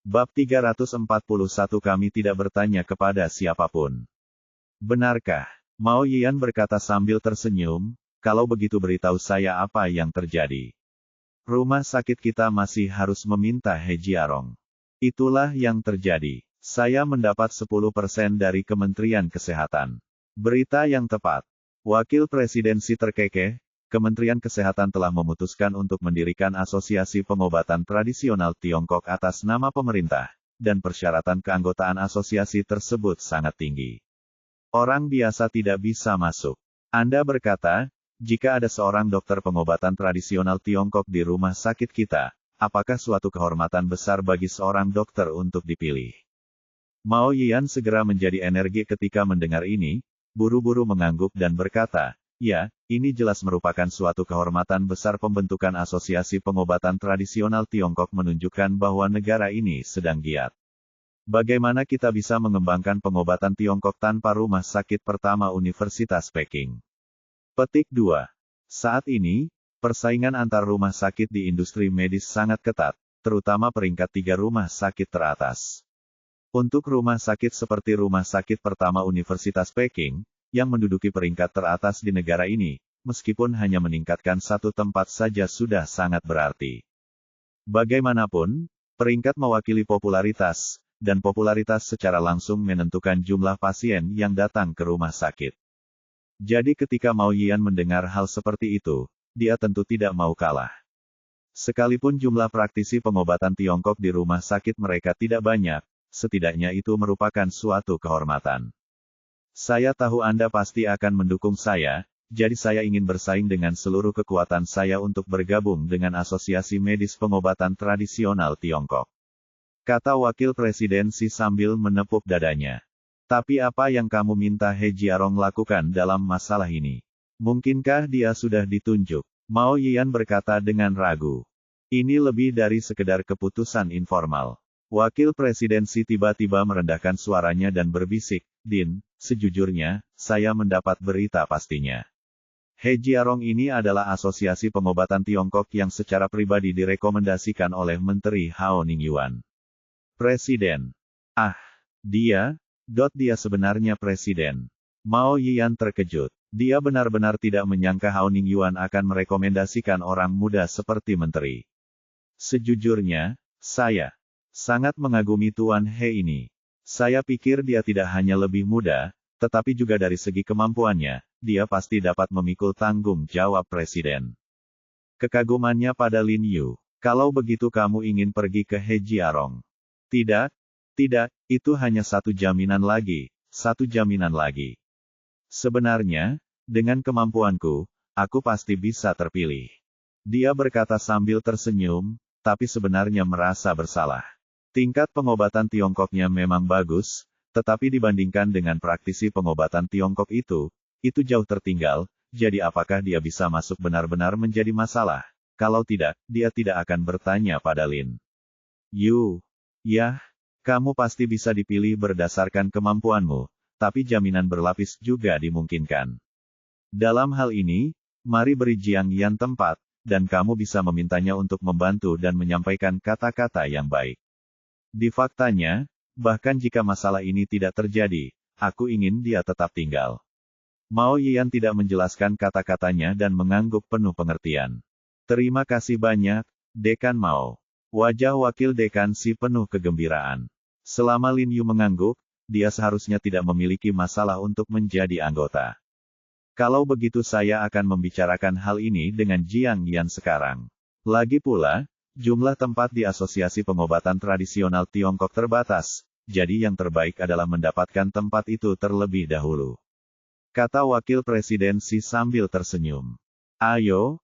Bab 341 Kami tidak bertanya kepada siapapun. Benarkah? Mao Yian berkata sambil tersenyum, kalau begitu beritahu saya apa yang terjadi. Rumah sakit kita masih harus meminta He Jiarong. Itulah yang terjadi. Saya mendapat 10% dari Kementerian Kesehatan. Berita yang tepat. Wakil Presidensi terkekeh, Kementerian Kesehatan telah memutuskan untuk mendirikan Asosiasi Pengobatan Tradisional Tiongkok atas nama pemerintah, dan persyaratan keanggotaan asosiasi tersebut sangat tinggi. Orang biasa tidak bisa masuk. Anda berkata, jika ada seorang dokter pengobatan tradisional Tiongkok di rumah sakit kita, apakah suatu kehormatan besar bagi seorang dokter untuk dipilih? Mao Yian segera menjadi energi ketika mendengar ini, buru-buru mengangguk dan berkata, ya, ini jelas merupakan suatu kehormatan besar. Pembentukan Asosiasi Pengobatan Tradisional Tiongkok menunjukkan bahwa negara ini sedang giat. Bagaimana kita bisa mengembangkan pengobatan Tiongkok tanpa rumah sakit pertama Universitas Peking? Petik 2. Saat ini, persaingan antar rumah sakit di industri medis sangat ketat, terutama peringkat 3 rumah sakit teratas. Untuk rumah sakit seperti Rumah Sakit Pertama Universitas Peking, yang menduduki peringkat teratas di negara ini, meskipun hanya meningkatkan satu tempat saja sudah sangat berarti. Bagaimanapun, peringkat mewakili popularitas, dan popularitas secara langsung menentukan jumlah pasien yang datang ke rumah sakit. Jadi ketika Mao Yian mendengar hal seperti itu, dia tentu tidak mau kalah. Sekalipun jumlah praktisi pengobatan Tiongkok di rumah sakit mereka tidak banyak, setidaknya itu merupakan suatu kehormatan. Saya tahu Anda pasti akan mendukung saya, jadi saya ingin bersaing dengan seluruh kekuatan saya untuk bergabung dengan Asosiasi Medis Pengobatan Tradisional Tiongkok. Kata Wakil Presidensi sambil menepuk dadanya. Tapi apa yang kamu minta He Jiarong lakukan dalam masalah ini? Mungkinkah dia sudah ditunjuk? Mao Yian berkata dengan ragu. Ini lebih dari sekedar keputusan informal. Wakil Presidensi tiba-tiba merendahkan suaranya dan berbisik, Din, sejujurnya, saya mendapat berita pastinya. He Jiarong ini adalah Asosiasi Pengobatan Tiongkok yang secara pribadi direkomendasikan oleh Menteri Hao Ningyuan. Presiden. Dia sebenarnya presiden. Mao Yian terkejut. Dia benar-benar tidak menyangka Hao Ningyuan akan merekomendasikan orang muda seperti menteri. Sejujurnya, saya sangat mengagumi Tuan He ini. Saya pikir dia tidak hanya lebih muda, tetapi juga dari segi kemampuannya, dia pasti dapat memikul tanggung jawab presiden. Kekagumannya pada Lin Yu. Kalau begitu kamu ingin pergi ke He Jiarong? Tidak, itu hanya satu jaminan lagi. Sebenarnya, dengan kemampuanku, aku pasti bisa terpilih. Dia berkata sambil tersenyum, tapi sebenarnya merasa bersalah. Tingkat pengobatan Tiongkoknya memang bagus, tetapi dibandingkan dengan praktisi pengobatan Tiongkok itu jauh tertinggal, jadi apakah dia bisa masuk benar-benar menjadi masalah? Kalau tidak, dia tidak akan bertanya pada Lin Yu. Ya, kamu pasti bisa dipilih berdasarkan kemampuanmu, tapi jaminan berlapis juga dimungkinkan. Dalam hal ini, mari beri Jiang Yan tempat, dan kamu bisa memintanya untuk membantu dan menyampaikan kata-kata yang baik. Di faktanya, bahkan jika masalah ini tidak terjadi, aku ingin dia tetap tinggal. Mao Yian tidak menjelaskan kata-katanya dan mengangguk penuh pengertian. Terima kasih banyak, Dekan Mao. Wajah wakil dekan si penuh kegembiraan. Selama Lin Yu mengangguk, dia seharusnya tidak memiliki masalah untuk menjadi anggota. Kalau begitu saya akan membicarakan hal ini dengan Jiang Yan sekarang. Lagi pula, jumlah tempat di Asosiasi Pengobatan Tradisional Tiongkok terbatas, jadi yang terbaik adalah mendapatkan tempat itu terlebih dahulu. Kata Wakil Presidensi sambil tersenyum. Ayo.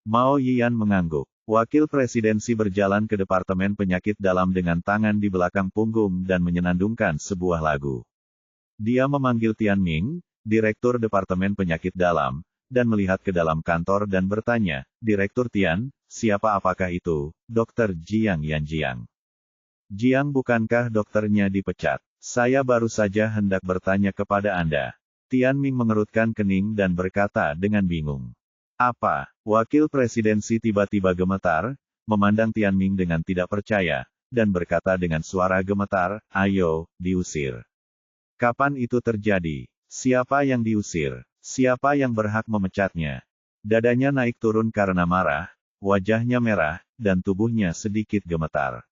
Mao Yian mengangguk. Wakil Presidensi berjalan ke Departemen Penyakit Dalam dengan tangan di belakang punggung dan menyenandungkan sebuah lagu. Dia memanggil Tian Ming, Direktur Departemen Penyakit Dalam, dan melihat ke dalam kantor dan bertanya, Direktur Tian, apakah itu, Dr. Jiang Yan Jiang? Jiang bukankah dokternya dipecat? Saya baru saja hendak bertanya kepada Anda. Tian Ming mengerutkan kening dan berkata dengan bingung. Apa? Wakil Presidensi tiba-tiba gemetar, memandang Tian Ming dengan tidak percaya, dan berkata dengan suara gemetar, "Ayo, diusir." Kapan itu terjadi? Siapa yang diusir? Siapa yang berhak memecatnya? Dadanya naik turun karena marah, wajahnya merah, dan tubuhnya sedikit gemetar.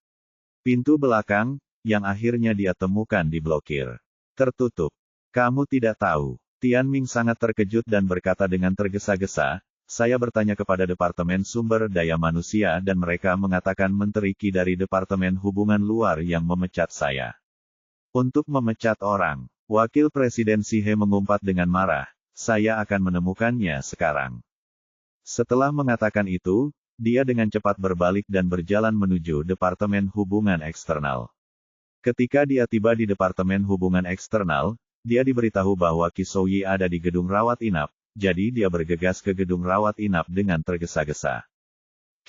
Pintu belakang, yang akhirnya dia temukan diblokir. Tertutup. Kamu tidak tahu. Tian Ming sangat terkejut dan berkata dengan tergesa-gesa, "Saya bertanya kepada Departemen Sumber Daya Manusia dan mereka mengatakan Menteri Qi dari Departemen Hubungan Luar yang memecat saya." Untuk memecat orang, Wakil Presiden Si He mengumpat dengan marah, "Saya akan menemukannya sekarang." Setelah mengatakan itu, dia dengan cepat berbalik dan berjalan menuju Departemen Hubungan Eksternal. Ketika dia tiba di Departemen Hubungan Eksternal, dia diberitahu bahwa Qi Shouyi ada di gedung rawat inap, jadi dia bergegas ke gedung rawat inap dengan tergesa-gesa.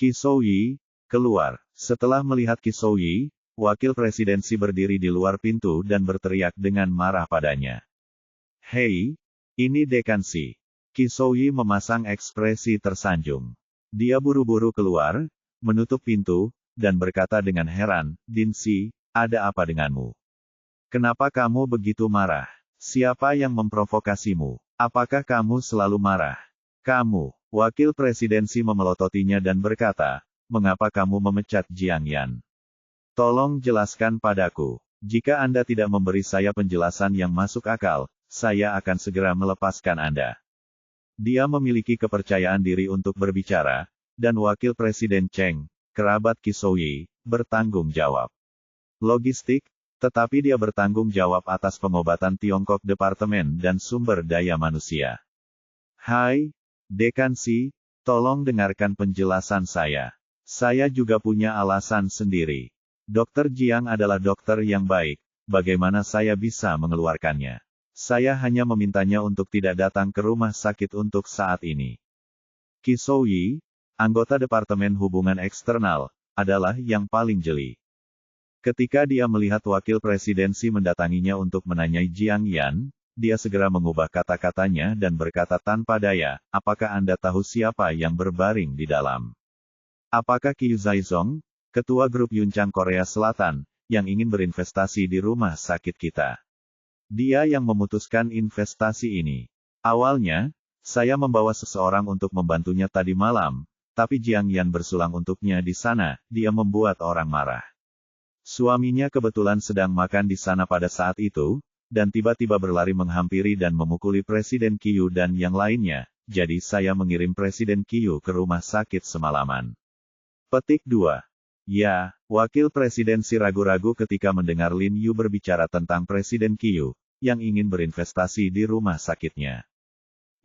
Qi Shouyi keluar. Setelah melihat Qi Shouyi, Wakil Presidensi berdiri di luar pintu dan berteriak dengan marah padanya. "Hei, ini Dekan Xi." Qi Shouyi memasang ekspresi tersanjung. Dia buru-buru keluar, menutup pintu, dan berkata dengan heran, "Din Xi, ada apa denganmu? Kenapa kamu begitu marah? Siapa yang memprovokasimu? Apakah kamu selalu marah?" "Kamu." Wakil Presidensi memelototinya dan berkata, "Mengapa kamu memecat Jiang Yan? Tolong jelaskan padaku. Jika Anda tidak memberi saya penjelasan yang masuk akal, saya akan segera melepaskan Anda." Dia memiliki kepercayaan diri untuk berbicara, dan Wakil Presiden Cheng, kerabat Qi Shouyi, bertanggung jawab. Logistik, tetapi dia bertanggung jawab atas pengobatan Tiongkok Departemen dan Sumber Daya Manusia. "Hai, Dekan Xi, tolong dengarkan penjelasan saya. Saya juga punya alasan sendiri. Dr. Jiang adalah dokter yang baik, bagaimana saya bisa mengeluarkannya? Saya hanya memintanya untuk tidak datang ke rumah sakit untuk saat ini." Qi Shouyi, anggota Departemen Hubungan Eksternal, adalah yang paling jeli. Ketika dia melihat Wakil Presidensi mendatanginya untuk menanyai Jiang Yan, dia segera mengubah kata-katanya dan berkata tanpa daya, "Apakah Anda tahu siapa yang berbaring di dalam? Apakah Qi Zaizong, ketua grup Yuncang Korea Selatan, yang ingin berinvestasi di rumah sakit kita? Dia yang memutuskan investasi ini. Awalnya, saya membawa seseorang untuk membantunya tadi malam, tapi Jiang Yan bersulang untuknya di sana, dia membuat orang marah. Suaminya kebetulan sedang makan di sana pada saat itu, dan tiba-tiba berlari menghampiri dan memukuli Presiden Qiu dan yang lainnya, jadi saya mengirim Presiden Qiu ke rumah sakit semalaman." Petik 2. Ya, Wakil Presidensi ragu-ragu ketika mendengar Lin Yu berbicara tentang Presiden Qiu, yang ingin berinvestasi di rumah sakitnya.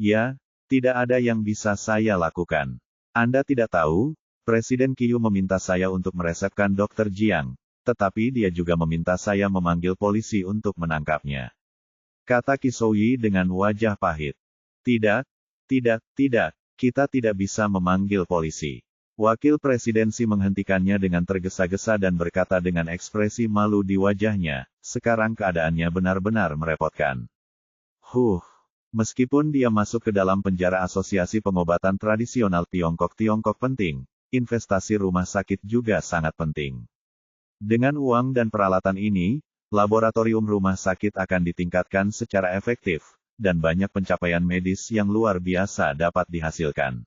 "Ya, tidak ada yang bisa saya lakukan. Anda tidak tahu, Presiden Qiu meminta saya untuk meresepkan Dr. Jiang, tetapi dia juga meminta saya memanggil polisi untuk menangkapnya," kata Qi Shouyi dengan wajah pahit. "Tidak, tidak, kita tidak bisa memanggil polisi." Wakil Presidensi menghentikannya dengan tergesa-gesa dan berkata dengan ekspresi malu di wajahnya, "Sekarang keadaannya benar-benar merepotkan." Meskipun dia masuk ke dalam penjara Asosiasi Pengobatan Tradisional Tiongkok penting, investasi rumah sakit juga sangat penting. Dengan uang dan peralatan ini, laboratorium rumah sakit akan ditingkatkan secara efektif, dan banyak pencapaian medis yang luar biasa dapat dihasilkan.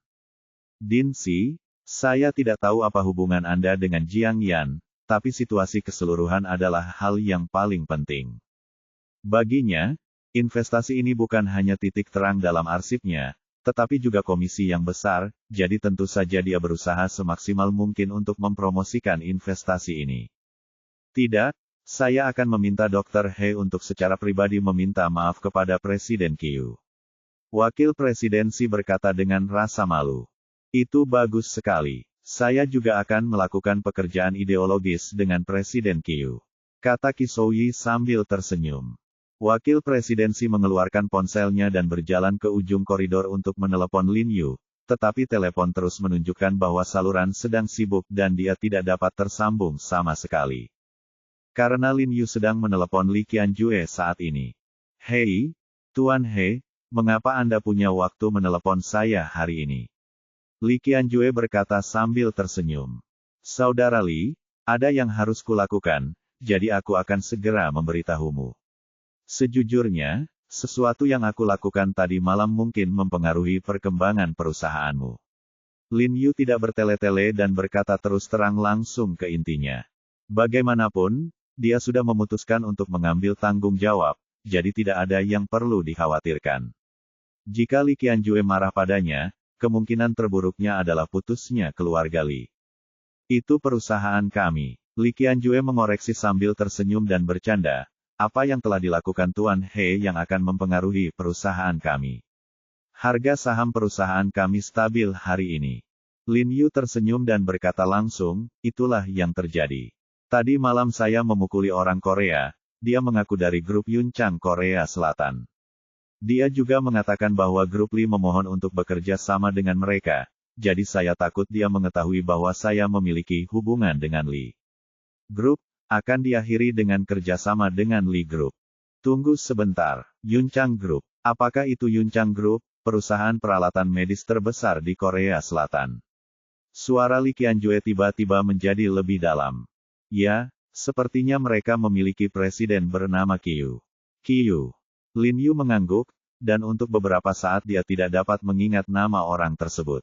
"Din Xi, saya tidak tahu apa hubungan Anda dengan Jiang Yan, tapi situasi keseluruhan adalah hal yang paling penting. Baginya, investasi ini bukan hanya titik terang dalam arsipnya, tetapi juga komisi yang besar, jadi tentu saja dia berusaha semaksimal mungkin untuk mempromosikan investasi ini. Tidak, saya akan meminta Dr. He untuk secara pribadi meminta maaf kepada Presiden Qiu." Wakil Presidensi berkata dengan rasa malu. "Itu bagus sekali. Saya juga akan melakukan pekerjaan ideologis dengan Presiden Qiu," kata Qi Shouyi sambil tersenyum. Wakil Presidensi mengeluarkan ponselnya dan berjalan ke ujung koridor untuk menelepon Lin Yu, tetapi telepon terus menunjukkan bahwa saluran sedang sibuk dan dia tidak dapat tersambung sama sekali. Karena Lin Yu sedang menelepon Li Qianjue saat ini. "Hei, Tuan He, mengapa Anda punya waktu menelepon saya hari ini?" Li Qianjue berkata sambil tersenyum. "Saudara Li, Ada yang harus kulakukan, jadi aku akan segera memberitahumu. Sejujurnya, sesuatu yang aku lakukan tadi malam mungkin mempengaruhi perkembangan perusahaanmu. Lin Yu tidak bertele-tele dan berkata terus terang langsung ke intinya. Bagaimanapun, dia sudah memutuskan untuk mengambil tanggung jawab, jadi tidak ada yang perlu dikhawatirkan. Jika Li Qianjue marah padanya, kemungkinan terburuknya adalah putusnya keluarga Li. Itu perusahaan kami. Li Qianjue mengoreksi sambil tersenyum dan bercanda. Apa yang telah dilakukan Tuan He yang akan mempengaruhi perusahaan kami? Harga saham perusahaan kami stabil hari ini. Lin Yu tersenyum dan berkata langsung, itulah yang terjadi. Tadi malam saya memukuli orang Korea, dia mengaku dari grup Yunchang Korea Selatan. Dia juga mengatakan bahwa grup Li memohon untuk bekerja sama dengan mereka, jadi saya takut dia mengetahui bahwa saya memiliki hubungan dengan Li Group, akan diakhiri dengan kerjasama dengan Li Group. Tunggu sebentar, Yunchang Group. Apakah itu Yunchang Group, perusahaan peralatan medis terbesar di Korea Selatan? Suara Li Qianjue tiba-tiba menjadi lebih dalam. Ya, sepertinya mereka memiliki presiden bernama Qiu. Qiu. Lin Yu mengangguk, dan untuk beberapa saat dia tidak dapat mengingat nama orang tersebut.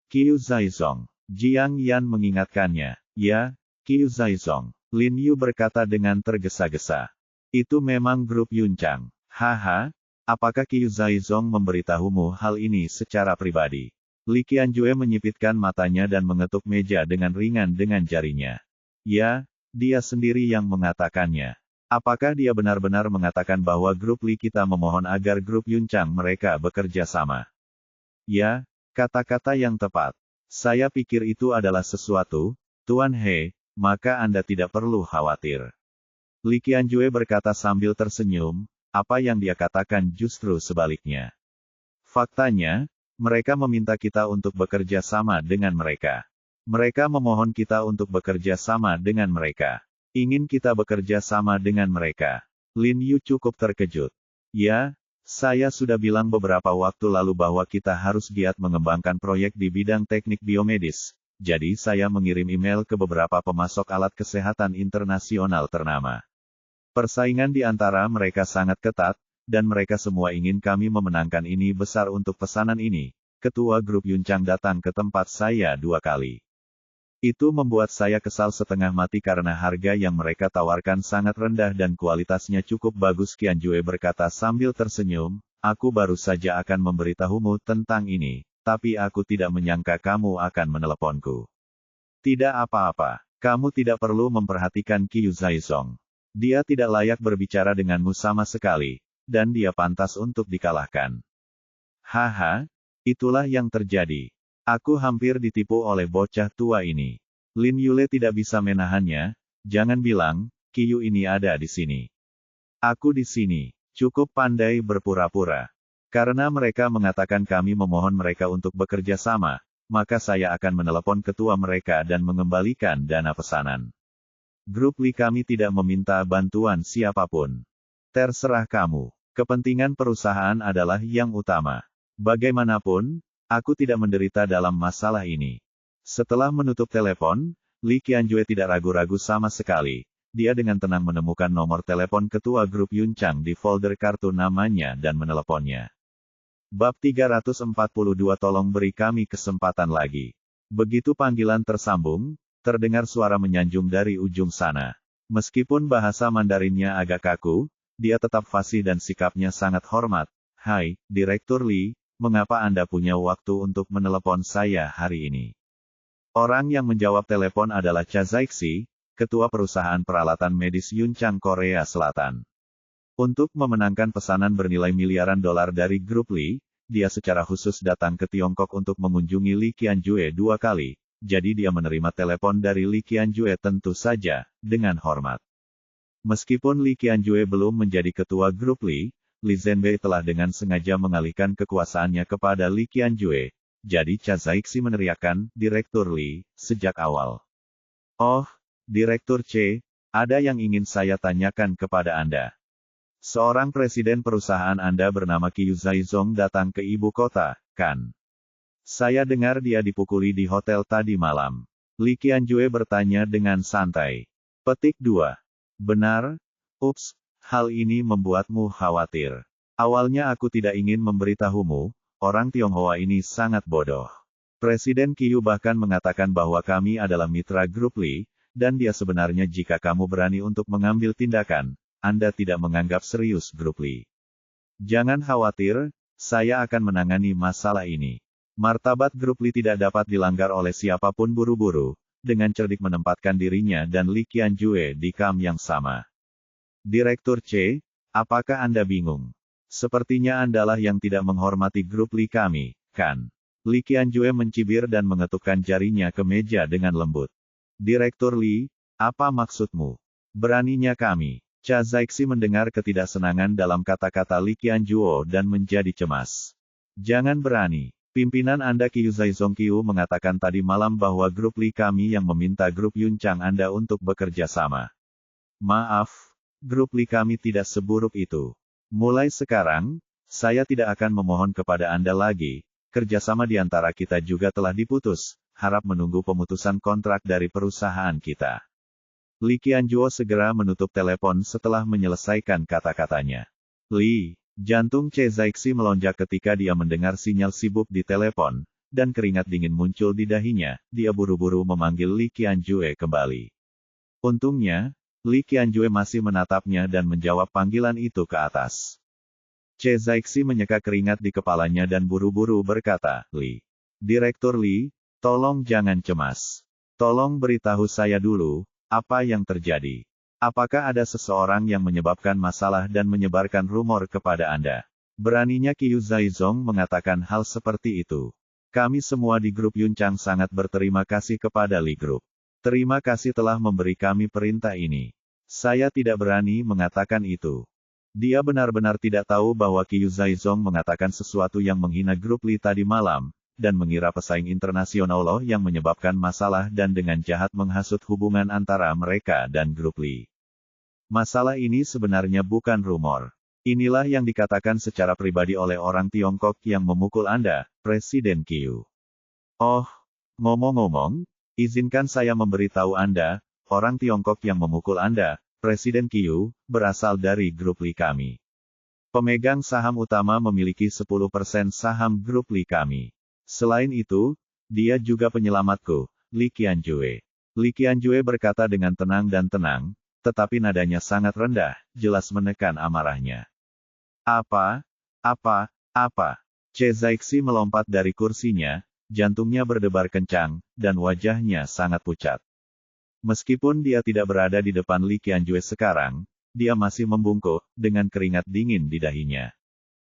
Qiu Zaizong. Jiang Yan mengingatkannya. Ya, Qiu Zaizong. Lin Yu berkata dengan tergesa-gesa. Itu memang grup Yunchang. Haha, apakah Qiu Zaizong memberitahumu hal ini secara pribadi? Li Qianjue menyipitkan matanya dan mengetuk meja dengan ringan dengan jarinya. Ya, dia sendiri yang mengatakannya. Apakah dia benar-benar mengatakan bahwa grup Li kita memohon agar grup Yunchang mereka bekerja sama? Ya, kata-kata yang tepat. Saya pikir itu adalah sesuatu, Tuan He, maka Anda tidak perlu khawatir. Li Qianjue berkata sambil tersenyum, apa yang dia katakan justru sebaliknya. Faktanya, mereka meminta kita untuk bekerja sama dengan mereka. Mereka memohon kita untuk bekerja sama dengan mereka. Ingin kita bekerja sama dengan mereka. Lin Yu cukup terkejut. Ya, saya sudah bilang beberapa waktu lalu bahwa kita harus giat mengembangkan proyek di bidang teknik biomedis. Jadi saya mengirim email ke beberapa pemasok alat kesehatan internasional ternama. Persaingan di antara mereka sangat ketat, dan mereka semua ingin kami memenangkan ini besar untuk pesanan ini. Ketua grup Yunchang datang ke tempat saya 2 kali. Itu membuat saya kesal setengah mati karena harga yang mereka tawarkan sangat rendah dan kualitasnya cukup bagus. Qianjue berkata sambil tersenyum, aku baru saja akan memberitahumu tentang ini, tapi aku tidak menyangka kamu akan meneleponku. Tidak apa-apa, kamu tidak perlu memperhatikan Qiu Zaizong. Dia tidak layak berbicara denganmu sama sekali, dan dia pantas untuk dikalahkan. Haha, itulah yang terjadi. Aku hampir ditipu oleh bocah tua ini. Lin Yule tidak bisa menahannya, jangan bilang, Qiu ini ada di sini. Aku di sini, cukup pandai berpura-pura. Karena mereka mengatakan kami memohon mereka untuk bekerja sama, maka saya akan menelepon ketua mereka dan mengembalikan dana pesanan. Grup Li kami tidak meminta bantuan siapapun. Terserah kamu, kepentingan perusahaan adalah yang utama. Bagaimanapun, aku tidak menderita dalam masalah ini. Setelah menutup telepon, Li Qianjue tidak ragu-ragu sama sekali. Dia dengan tenang menemukan nomor telepon ketua grup Yunchang di folder kartu namanya dan meneleponnya. Bab 342 tolong beri kami kesempatan lagi. Begitu panggilan tersambung, terdengar suara menyanjung dari ujung sana. Meskipun bahasa Mandarinnya agak kaku, dia tetap fasih dan sikapnya sangat hormat. Hai, Direktur Li. Mengapa Anda punya waktu untuk menelepon saya hari ini? Orang yang menjawab telepon adalah Cha Zaixi, ketua perusahaan peralatan medis Yunchang Korea Selatan. Untuk memenangkan pesanan bernilai miliaran dolar dari grup Li, dia secara khusus datang ke Tiongkok untuk mengunjungi Li Qianjue 2 kali, jadi dia menerima telepon dari Li Qianjue tentu saja, dengan hormat. Meskipun Li Qianjue belum menjadi ketua grup Li, Li Zhenbei telah dengan sengaja mengalihkan kekuasaannya kepada Li Qianjue, jadi Cha Zaixi meneriakkan, Direktur Li, sejak awal. Oh, Direktur C, ada yang ingin saya tanyakan kepada Anda. Seorang presiden perusahaan Anda bernama Qiu Zaizong datang ke ibu kota, kan? Saya dengar dia dipukuli di hotel tadi malam. Li Qianjue bertanya dengan santai. Petik 2. Benar? Ups, hal ini membuatmu khawatir. Awalnya aku tidak ingin memberitahumu, orang Tionghoa ini sangat bodoh. Presiden Qiu bahkan mengatakan bahwa kami adalah mitra grup Li, dan dia sebenarnya jika kamu berani untuk mengambil tindakan, Anda tidak menganggap serius grup Li. Jangan khawatir, saya akan menangani masalah ini. Martabat grup Li tidak dapat dilanggar oleh siapapun. Buru-buru, dengan cerdik menempatkan dirinya dan Li Qianjue di kam yang sama. Direktur C, apakah Anda bingung? Sepertinya Andalah yang tidak menghormati grup Li kami, kan? Li Qianjue mencibir dan mengetukkan jarinya ke meja dengan lembut. Direktur Li, apa maksudmu? Beraninya kami. Cha Zaixi mendengar ketidaksenangan dalam kata-kata Li Qianjue dan menjadi cemas. Jangan berani. Pimpinan Anda Qiu Zaizong Qiu mengatakan tadi malam bahwa grup Li kami yang meminta grup Yunchang Anda untuk bekerja sama. Maaf, grup Li kami tidak seburuk itu. Mulai sekarang, saya tidak akan memohon kepada Anda lagi. Kerjasama di antara kita juga telah diputus, harap menunggu pemutusan kontrak dari perusahaan kita. Li Qianjue segera menutup telepon setelah menyelesaikan kata-katanya. Li, jantung Che Zaixi melonjak ketika dia mendengar sinyal sibuk di telepon, dan keringat dingin muncul di dahinya. Dia buru-buru memanggil Li Qianjue kembali. Untungnya, Li Qianjue masih menatapnya dan menjawab panggilan itu ke atas. Che Zaixi menyeka keringat di kepalanya dan buru-buru berkata, Li. Direktur Li, tolong jangan cemas. Tolong beritahu saya dulu, apa yang terjadi. Apakah ada seseorang yang menyebabkan masalah dan menyebarkan rumor kepada Anda? Beraninya Qiu Zaizong mengatakan hal seperti itu. Kami semua di grup Yunchang sangat berterima kasih kepada Li Group. Terima kasih telah memberi kami perintah ini. Saya tidak berani mengatakan itu. Dia benar-benar tidak tahu bahwa Qiu Zaizong mengatakan sesuatu yang menghina grup Li tadi malam, dan mengira pesaing internasional loh yang menyebabkan masalah dan dengan jahat menghasut hubungan antara mereka dan grup Li. Masalah ini sebenarnya bukan rumor. Inilah yang dikatakan secara pribadi oleh orang Tiongkok yang memukul Anda, Presiden Qiu. Oh, ngomong-ngomong, izinkan saya memberitahu Anda, orang Tiongkok yang memukul Anda, Presiden Qiu, berasal dari grup Li kami. Pemegang saham utama memiliki 10% saham grup Li kami. Selain itu, dia juga penyelamatku, Li Qianjue. Li Qianjue berkata dengan tenang dan tenang, tetapi nadanya sangat rendah, jelas menekan amarahnya. Apa? Che Zaixi melompat dari kursinya, jantungnya berdebar kencang, dan wajahnya sangat pucat. Meskipun dia tidak berada di depan Li Qianjue sekarang, dia masih membungkuk, dengan keringat dingin di dahinya.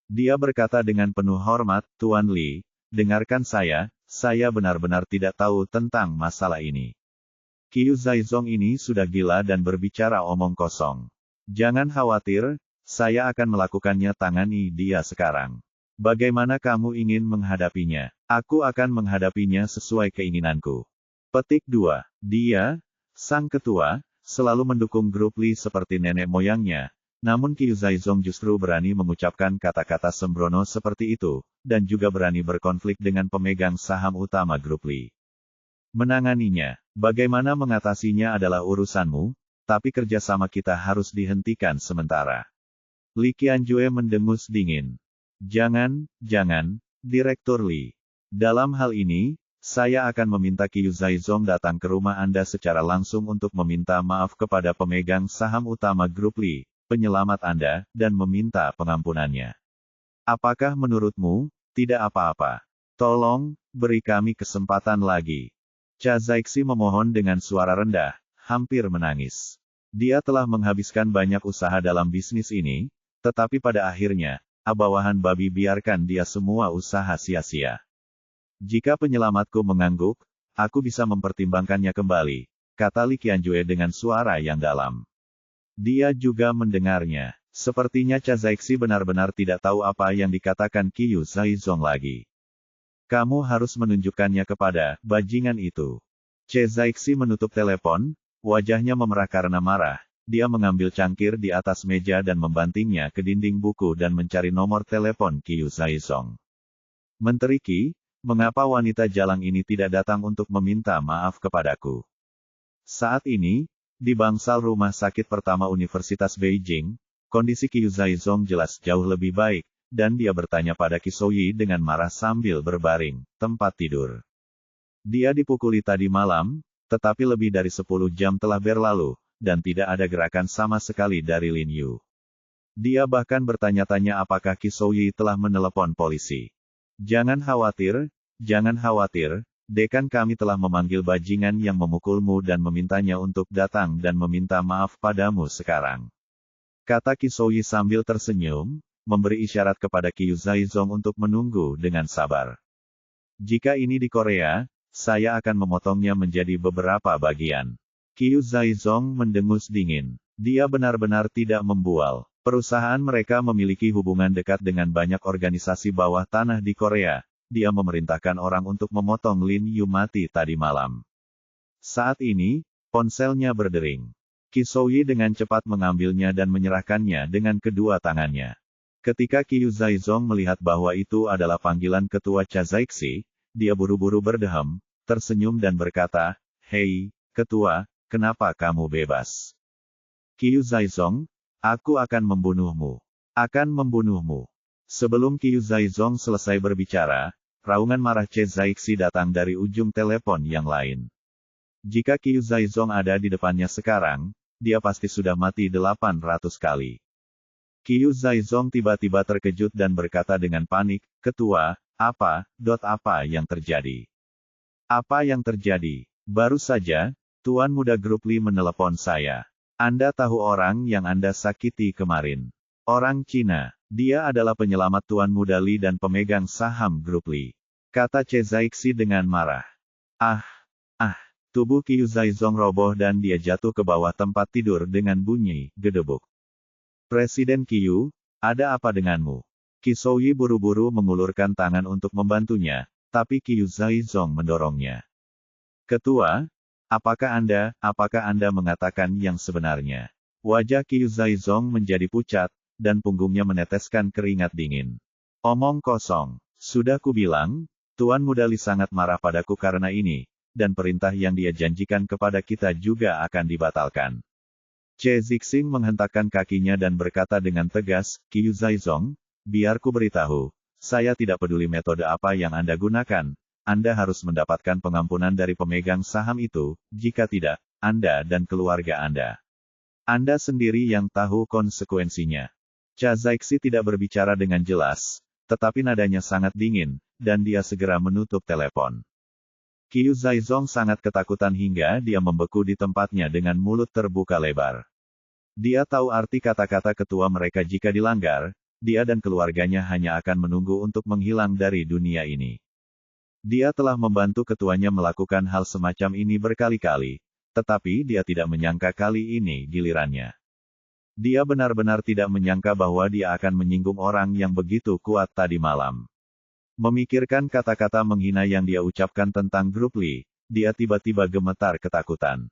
Dia berkata dengan penuh hormat, Tuan Li, dengarkan saya benar-benar tidak tahu tentang masalah ini. Qiu Zaizong ini sudah gila dan berbicara omong kosong. Jangan khawatir, saya akan melakukannya. Tangani dia sekarang. Bagaimana kamu ingin menghadapinya? Aku akan menghadapinya sesuai keinginanku. Petik 2. Dia, sang ketua, selalu mendukung grup Li seperti nenek moyangnya, namun Qiu Zaizong justru berani mengucapkan kata-kata sembrono seperti itu, dan juga berani berkonflik dengan pemegang saham utama grup Li. Menanganinya, bagaimana mengatasinya adalah urusanmu, tapi kerjasama kita harus dihentikan sementara. Li Qianjue mendengus dingin. Jangan, Direktur Li. Dalam hal ini, saya akan meminta Qiu Zaizong datang ke rumah Anda secara langsung untuk meminta maaf kepada pemegang saham utama grup Li, penyelamat Anda, dan meminta pengampunannya. Apakah menurutmu, tidak apa-apa? Tolong, beri kami kesempatan lagi. Cha Zaixi memohon dengan suara rendah, hampir menangis. Dia telah menghabiskan banyak usaha dalam bisnis ini, tetapi pada akhirnya, abawahan babi biarkan dia semua usaha sia-sia. Jika penyelamatku mengangguk, aku bisa mempertimbangkannya kembali, kata Li Qianjue dengan suara yang dalam. Dia juga mendengarnya. Sepertinya Cha Zaixi benar-benar tidak tahu apa yang dikatakan Qiu Zaizong lagi. Kamu harus menunjukkannya kepada bajingan itu. Che Zaixi menutup telepon, wajahnya memerah karena marah. Dia mengambil cangkir di atas meja dan membantingnya ke dinding buku dan mencari nomor telepon Qiu Zaizong. Menteri Qi, Mengapa wanita jalang ini tidak datang untuk meminta maaf kepadaku? Saat ini, di bangsal rumah sakit pertama Universitas Beijing, kondisi Qiu Zaizong jelas jauh lebih baik, dan dia bertanya pada Qi Souyi dengan marah sambil berbaring, tempat tidur. Dia dipukuli tadi malam, tetapi lebih dari 10 jam telah berlalu, dan tidak ada gerakan sama sekali dari Lin Yu. Dia bahkan bertanya-tanya apakah Qi Souyi telah menelepon polisi. Jangan khawatir, dekan kami telah memanggil bajingan yang memukulmu dan memintanya untuk datang dan meminta maaf padamu sekarang. Kata Qi Souyi sambil tersenyum, memberi isyarat kepada Qiu Zaizong untuk menunggu dengan sabar. Jika ini di Korea, saya akan memotongnya menjadi beberapa bagian. Qiu Zaizong mendengus dingin. Dia benar-benar tidak membual. Perusahaan mereka memiliki hubungan dekat dengan banyak organisasi bawah tanah di Korea. Dia memerintahkan orang untuk memotong Lin Yu mati tadi malam. Saat ini, ponselnya berdering. Qi Souyi dengan cepat mengambilnya dan menyerahkannya dengan kedua tangannya. Ketika Qiu Zaizong melihat bahwa itu adalah panggilan ketua Chazaixi, dia buru-buru berdeham, tersenyum dan berkata, "Hei, ketua, kenapa kamu bebas?" Qiu Zaizong, aku akan membunuhmu. Akan membunuhmu. Sebelum Qiu Zaizong selesai berbicara, raungan marah Chazaixi datang dari ujung telepon yang lain. Jika Qiu Zaizong ada di depannya sekarang, dia pasti sudah mati 800 kali. Qiu Zaizong tiba-tiba terkejut dan berkata dengan panik, "Ketua, apa yang terjadi? Apa yang terjadi? Baru saja, Tuan Muda Grup Li menelepon saya. Anda tahu orang yang Anda sakiti kemarin? Orang Cina. Dia adalah penyelamat Tuan Muda Li dan pemegang saham Grup Li," kata Chazaixi dengan marah. Tubuh Qiu Zaizong roboh dan dia jatuh ke bawah tempat tidur dengan bunyi gedebuk. "Presiden Qiu, ada apa denganmu?" Qi Souyi buru-buru mengulurkan tangan untuk membantunya, tapi Qiu Zaizong mendorongnya. "Ketua, apakah Anda mengatakan yang sebenarnya?" Wajah Qiu Zaizong menjadi pucat, dan punggungnya meneteskan keringat dingin. "Omong kosong. Sudah kubilang, Tuan Muda Li sangat marah padaku karena ini, dan perintah yang dia janjikan kepada kita juga akan dibatalkan." Che Zixing menghentakkan kakinya dan berkata dengan tegas, "Qiu Zaizong, biar ku beritahu, saya tidak peduli metode apa yang Anda gunakan, Anda harus mendapatkan pengampunan dari pemegang saham itu, jika tidak, Anda dan keluarga Anda sendiri yang tahu konsekuensinya." Chazaixi tidak berbicara dengan jelas, tetapi nadanya sangat dingin, dan dia segera menutup telepon. Qiu Zaizong sangat ketakutan hingga dia membeku di tempatnya dengan mulut terbuka lebar. Dia tahu arti kata-kata ketua mereka jika dilanggar, dia dan keluarganya hanya akan menunggu untuk menghilang dari dunia ini. Dia telah membantu ketuanya melakukan hal semacam ini berkali-kali, tetapi dia tidak menyangka kali ini gilirannya. Dia benar-benar tidak menyangka bahwa dia akan menyinggung orang yang begitu kuat tadi malam. Memikirkan kata-kata menghina yang dia ucapkan tentang Grup Li, dia tiba-tiba gemetar ketakutan.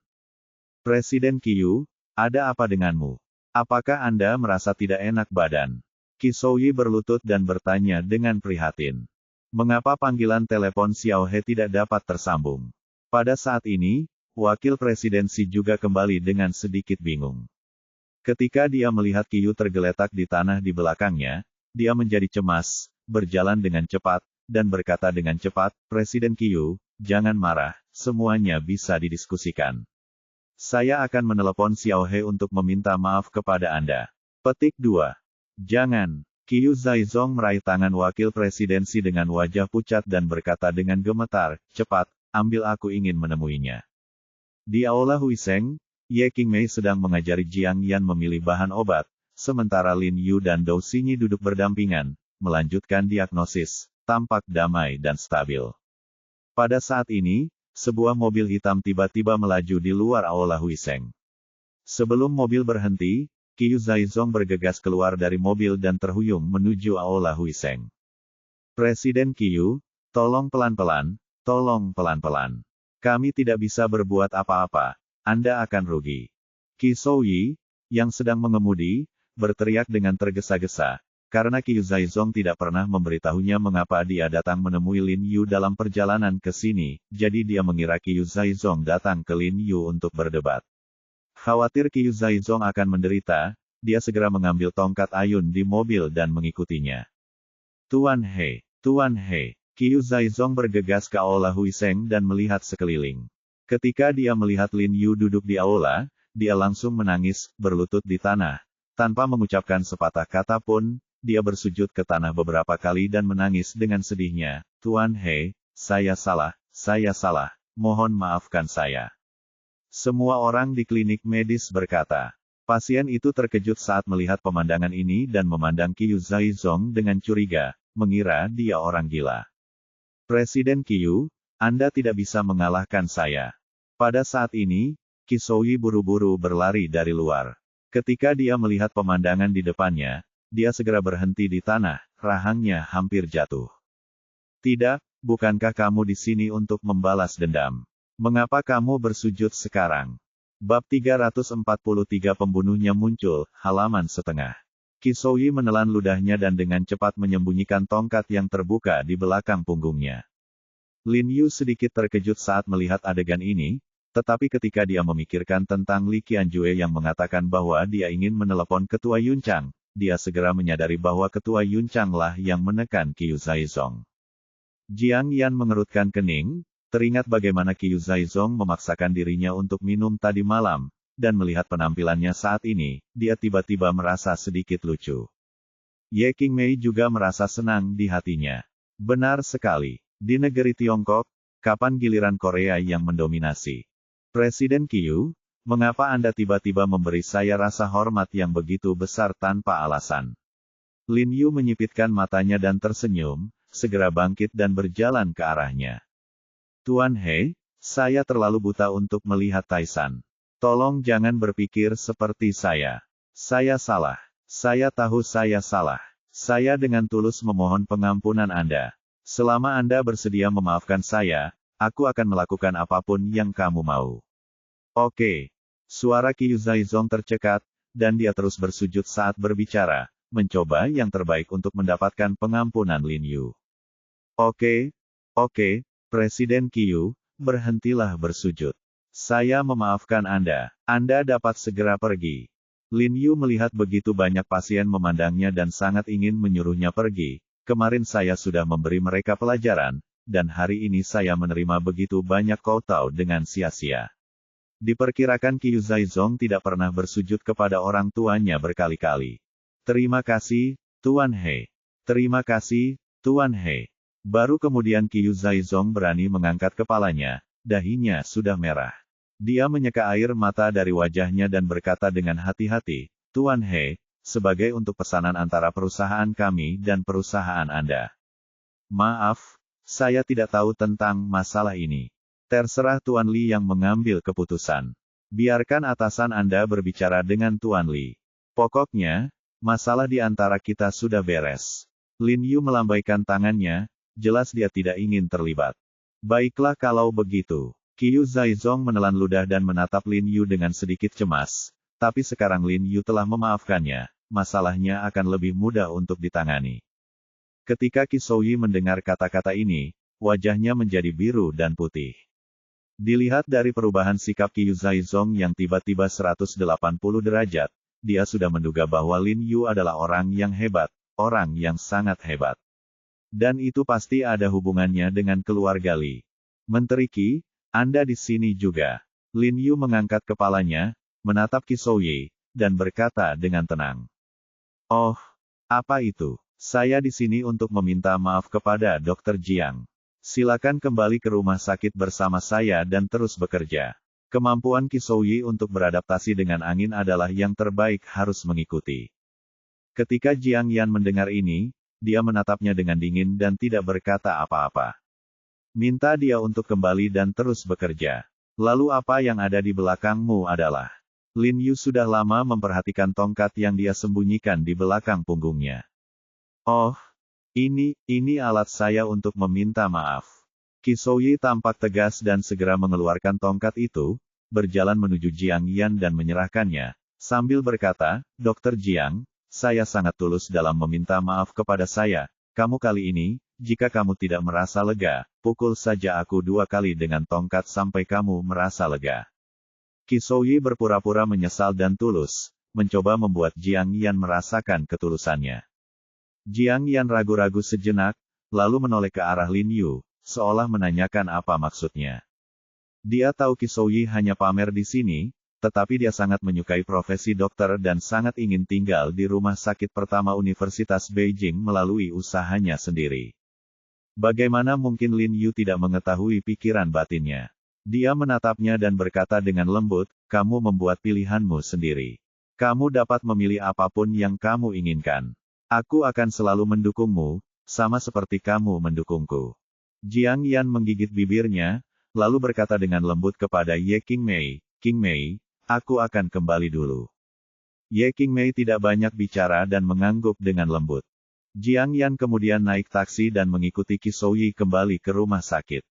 "Presiden Qiu, ada apa denganmu? Apakah Anda merasa tidak enak badan?" Qi Souyi berlutut dan bertanya dengan prihatin. Mengapa panggilan telepon Xiao He tidak dapat tersambung? Pada saat ini, wakil presidensi juga kembali dengan sedikit bingung. Ketika dia melihat Qiu tergeletak di tanah di belakangnya, dia menjadi cemas, berjalan dengan cepat, dan berkata dengan cepat, "Presiden Qiu, jangan marah, semuanya bisa didiskusikan. Saya akan menelepon Xiao He untuk meminta maaf kepada Anda." Petik 2. Jangan. Qiu Zaizong meraih tangan wakil presidensi dengan wajah pucat dan berkata dengan gemetar, "Cepat, ambil, aku ingin menemuinya." Di Aula Huiseng, Ye Qingmei sedang mengajari Jiang Yan memilih bahan obat, sementara Lin Yu dan Dou Xinyi duduk berdampingan, melanjutkan diagnosis, tampak damai dan stabil. Pada saat ini, sebuah mobil hitam tiba-tiba melaju di luar Aula Huiseng. Sebelum mobil berhenti, Qiu Zaizong bergegas keluar dari mobil dan terhuyung menuju Aula Huiseng. "Presiden Qiu, tolong pelan-pelan, tolong pelan-pelan. Kami tidak bisa berbuat apa-apa. Anda akan rugi." Qi Souyi, yang sedang mengemudi, berteriak dengan tergesa-gesa, karena Qiu Zaizong tidak pernah memberitahunya mengapa dia datang menemui Lin Yu dalam perjalanan ke sini, jadi dia mengira Qiu Zaizong datang ke Lin Yu untuk berdebat. Khawatir Qiu Zaizong akan menderita, dia segera mengambil tongkat ayun di mobil dan mengikutinya. Tuan He, Qiu Zaizong bergegas ke Aula Huiseng dan melihat sekeliling. Ketika dia melihat Lin Yu duduk di aula, dia langsung menangis, berlutut di tanah. Tanpa mengucapkan sepatah kata pun, dia bersujud ke tanah beberapa kali dan menangis dengan sedihnya. Tuan He, saya salah, mohon maafkan saya. Semua orang di klinik medis berkata. Pasien itu terkejut saat melihat pemandangan ini dan memandang Qiu Zaizong dengan curiga, mengira dia orang gila. Presiden Qiu, Anda tidak bisa mengalahkan saya. Pada saat ini, Qi Souyi buru-buru berlari dari luar. Ketika dia melihat pemandangan di depannya, dia segera berhenti di tanah, rahangnya hampir jatuh. Tidak, bukankah kamu di sini untuk membalas dendam? Mengapa kamu bersujud sekarang? Bab 343 Pembunuhnya muncul, halaman setengah. Qi Souyi menelan ludahnya dan dengan cepat menyembunyikan tongkat yang terbuka di belakang punggungnya. Lin Yu sedikit terkejut saat melihat adegan ini, tetapi ketika dia memikirkan tentang Li Qianjue yang mengatakan bahwa dia ingin menelepon Ketua Yunchang, dia segera menyadari bahwa Ketua Yunchang lah yang menekan Qiu Zaizong. Jiang Yan mengerutkan kening, teringat bagaimana Qiu Zaizong memaksakan dirinya untuk minum tadi malam, dan melihat penampilannya saat ini, dia tiba-tiba merasa sedikit lucu. Ye Qingmei juga merasa senang di hatinya. Benar sekali, di negeri Tiongkok, kapan giliran Korea yang mendominasi? Presiden Qiu, mengapa Anda tiba-tiba memberi saya rasa hormat yang begitu besar tanpa alasan? Lin Yu menyipitkan matanya dan tersenyum, segera bangkit dan berjalan ke arahnya. Tuan He, saya terlalu buta untuk melihat Taisan. Tolong jangan berpikir seperti saya. Saya salah. Saya tahu saya salah. Saya dengan tulus memohon pengampunan Anda. Selama Anda bersedia memaafkan saya, aku akan melakukan apapun yang kamu mau. Oke. Suara Qiu Zaizong tercekat, dan dia terus bersujud saat berbicara, mencoba yang terbaik untuk mendapatkan pengampunan Lin Yu. Oke. Presiden Qiu, berhentilah bersujud. Saya memaafkan Anda. Anda dapat segera pergi. Lin Yu melihat begitu banyak pasien memandangnya dan sangat ingin menyuruhnya pergi. Kemarin saya sudah memberi mereka pelajaran, dan hari ini saya menerima begitu banyak kotau dengan sia-sia. Diperkirakan Qiu Zaizong tidak pernah bersujud kepada orang tuanya berkali-kali. Terima kasih, Tuan He. Terima kasih, Tuan He. Baru kemudian Qiu Zaizong berani mengangkat kepalanya, dahinya sudah merah. Dia menyeka air mata dari wajahnya dan berkata dengan hati-hati, Tuan He, sebagai untuk pesanan antara perusahaan kami dan perusahaan Anda. Maaf, saya tidak tahu tentang masalah ini. Terserah Tuan Li yang mengambil keputusan. Biarkan atasan Anda berbicara dengan Tuan Li. Pokoknya, masalah di antara kita sudah beres. Lin Yu melambaikan tangannya, jelas dia tidak ingin terlibat. Baiklah kalau begitu. Qiu Zaizong menelan ludah dan menatap Lin Yu dengan sedikit cemas, tapi sekarang Lin Yu telah memaafkannya, masalahnya akan lebih mudah untuk ditangani. Ketika Qi Souyi mendengar kata-kata ini, wajahnya menjadi biru dan putih. Dilihat dari perubahan sikap Qiu Zaizong yang tiba-tiba 180 derajat, dia sudah menduga bahwa Lin Yu adalah orang yang hebat, orang yang sangat hebat. Dan itu pasti ada hubungannya dengan keluarga Li. Menteri Qi, Anda di sini juga. Lin Yu mengangkat kepalanya, menatap Qi Souyi, dan berkata dengan tenang. Oh, apa itu? Saya di sini untuk meminta maaf kepada Dr. Jiang. Silakan kembali ke rumah sakit bersama saya dan terus bekerja. Kemampuan Qi Souyi untuk beradaptasi dengan angin adalah yang terbaik harus mengikuti. Ketika Jiang Yan mendengar ini, dia menatapnya dengan dingin dan tidak berkata apa-apa. Minta dia untuk kembali dan terus bekerja. Lalu apa yang ada di belakangmu adalah? Lin Yu sudah lama memperhatikan tongkat yang dia sembunyikan di belakang punggungnya. Oh, ini alat saya untuk meminta maaf. Qi Souyi tampak tegas dan segera mengeluarkan tongkat itu, berjalan menuju Jiang Yan dan menyerahkannya, sambil berkata, Dr. Jiang, saya sangat tulus dalam meminta maaf kepada saya. Kamu kali ini, jika kamu tidak merasa lega, pukul saja aku 2 kali dengan tongkat sampai kamu merasa lega. Qi Shouyi berpura-pura menyesal dan tulus, mencoba membuat Jiang Yan merasakan ketulusannya. Jiang Yan ragu-ragu sejenak, lalu menoleh ke arah Lin Yu, seolah menanyakan apa maksudnya. Dia tahu Qi Shouyi hanya pamer di sini, tetapi dia sangat menyukai profesi dokter dan sangat ingin tinggal di rumah sakit pertama Universitas Beijing melalui usahanya sendiri. Bagaimana mungkin Lin Yu tidak mengetahui pikiran batinnya? Dia menatapnya dan berkata dengan lembut, kamu membuat pilihanmu sendiri. Kamu dapat memilih apapun yang kamu inginkan. Aku akan selalu mendukungmu, sama seperti kamu mendukungku. Jiang Yan menggigit bibirnya, lalu berkata dengan lembut kepada Ye Qingmei, Qingmei, aku akan kembali dulu. Ye Qingmei tidak banyak bicara dan mengangguk dengan lembut. Jiang Yan kemudian naik taksi dan mengikuti Qi Shouyi kembali ke rumah sakit.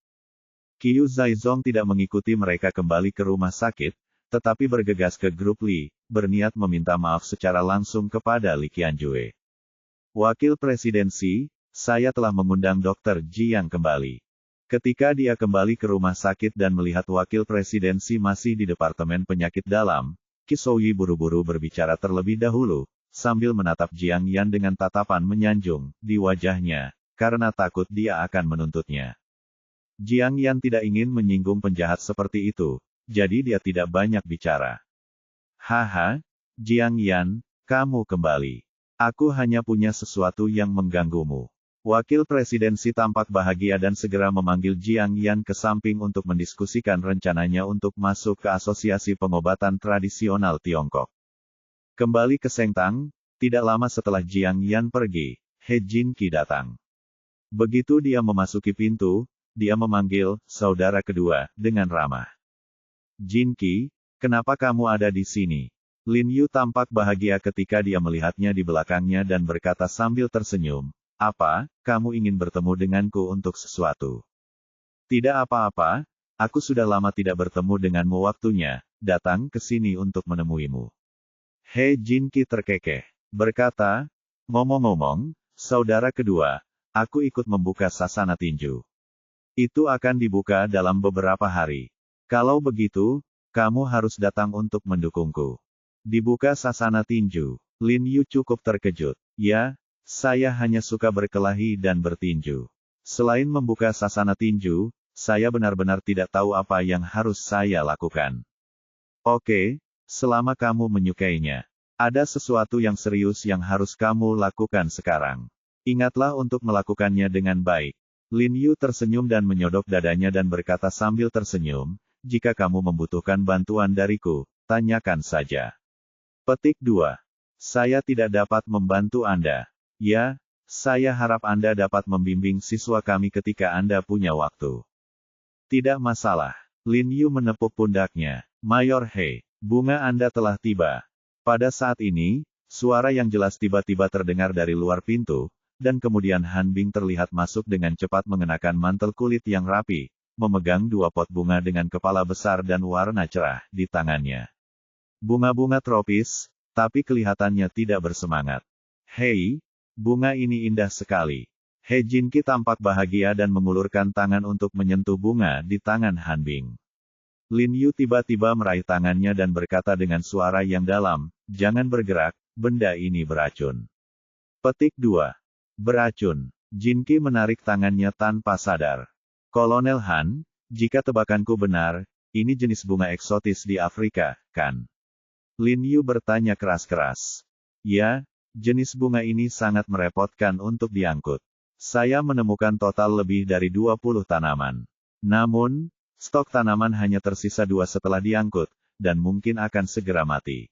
Qiu Zaizong tidak mengikuti mereka kembali ke rumah sakit, tetapi bergegas ke grup Li, berniat meminta maaf secara langsung kepada Li Qianjue. Wakil Presidensi, saya telah mengundang Dr. Jiang kembali. Ketika dia kembali ke rumah sakit dan melihat Wakil Presidensi masih di Departemen Penyakit Dalam, Qi Shouyi buru-buru berbicara terlebih dahulu, sambil menatap Jiang Yan dengan tatapan menyanjung di wajahnya, karena takut dia akan menuntutnya. Jiang Yan tidak ingin menyinggung penjahat seperti itu, jadi dia tidak banyak bicara. Haha, Jiang Yan, kamu kembali. Aku hanya punya sesuatu yang mengganggumu. Wakil Presidensi tampak bahagia dan segera memanggil Jiang Yan ke samping untuk mendiskusikan rencananya untuk masuk ke Asosiasi Pengobatan Tradisional Tiongkok. Kembali ke Sengtang, tidak lama setelah Jiang Yan pergi, He Jinqi datang. Begitu dia memasuki pintu, dia memanggil, saudara kedua, dengan ramah. Jinqi, kenapa kamu ada di sini? Lin Yu tampak bahagia ketika dia melihatnya di belakangnya dan berkata sambil tersenyum, apa, kamu ingin bertemu denganku untuk sesuatu? Tidak apa-apa, aku sudah lama tidak bertemu denganmu waktunya, datang ke sini untuk menemuimu. He Jinqi terkekeh, berkata, ngomong-ngomong, saudara kedua, aku ikut membuka sasana tinju. Itu akan dibuka dalam beberapa hari. Kalau begitu, kamu harus datang untuk mendukungku. Dibuka sasana tinju. Lin Yu cukup terkejut. Ya, saya hanya suka berkelahi dan bertinju. Selain membuka sasana tinju, saya benar-benar tidak tahu apa yang harus saya lakukan. Oke, selama kamu menyukainya. Ada sesuatu yang serius yang harus kamu lakukan sekarang. Ingatlah untuk melakukannya dengan baik. Lin Yu tersenyum dan menyodok dadanya dan berkata sambil tersenyum, jika kamu membutuhkan bantuan dariku, tanyakan saja. Petik 2. Saya tidak dapat membantu Anda. Ya, saya harap Anda dapat membimbing siswa kami ketika Anda punya waktu. Tidak masalah. Lin Yu menepuk pundaknya. Mayor He, bunga Anda telah tiba. Pada saat ini, suara yang jelas tiba-tiba terdengar dari luar pintu, dan kemudian Han Bing terlihat masuk dengan cepat mengenakan mantel kulit yang rapi, memegang 2 pot bunga dengan kepala besar dan warna cerah di tangannya. Bunga-bunga tropis, tapi kelihatannya tidak bersemangat. Hei, bunga ini indah sekali. He Jinqi tampak bahagia dan mengulurkan tangan untuk menyentuh bunga di tangan Han Bing. Lin Yu tiba-tiba meraih tangannya dan berkata dengan suara yang dalam, jangan bergerak, benda ini beracun. Petik 2. Beracun. Jinqi menarik tangannya tanpa sadar. Kolonel Han, jika tebakanku benar, ini jenis bunga eksotis di Afrika, kan? Lin Yu bertanya keras-keras. Ya, jenis bunga ini sangat merepotkan untuk diangkut. Saya menemukan total lebih dari 20 tanaman. Namun, stok tanaman hanya tersisa 2 setelah diangkut, dan mungkin akan segera mati.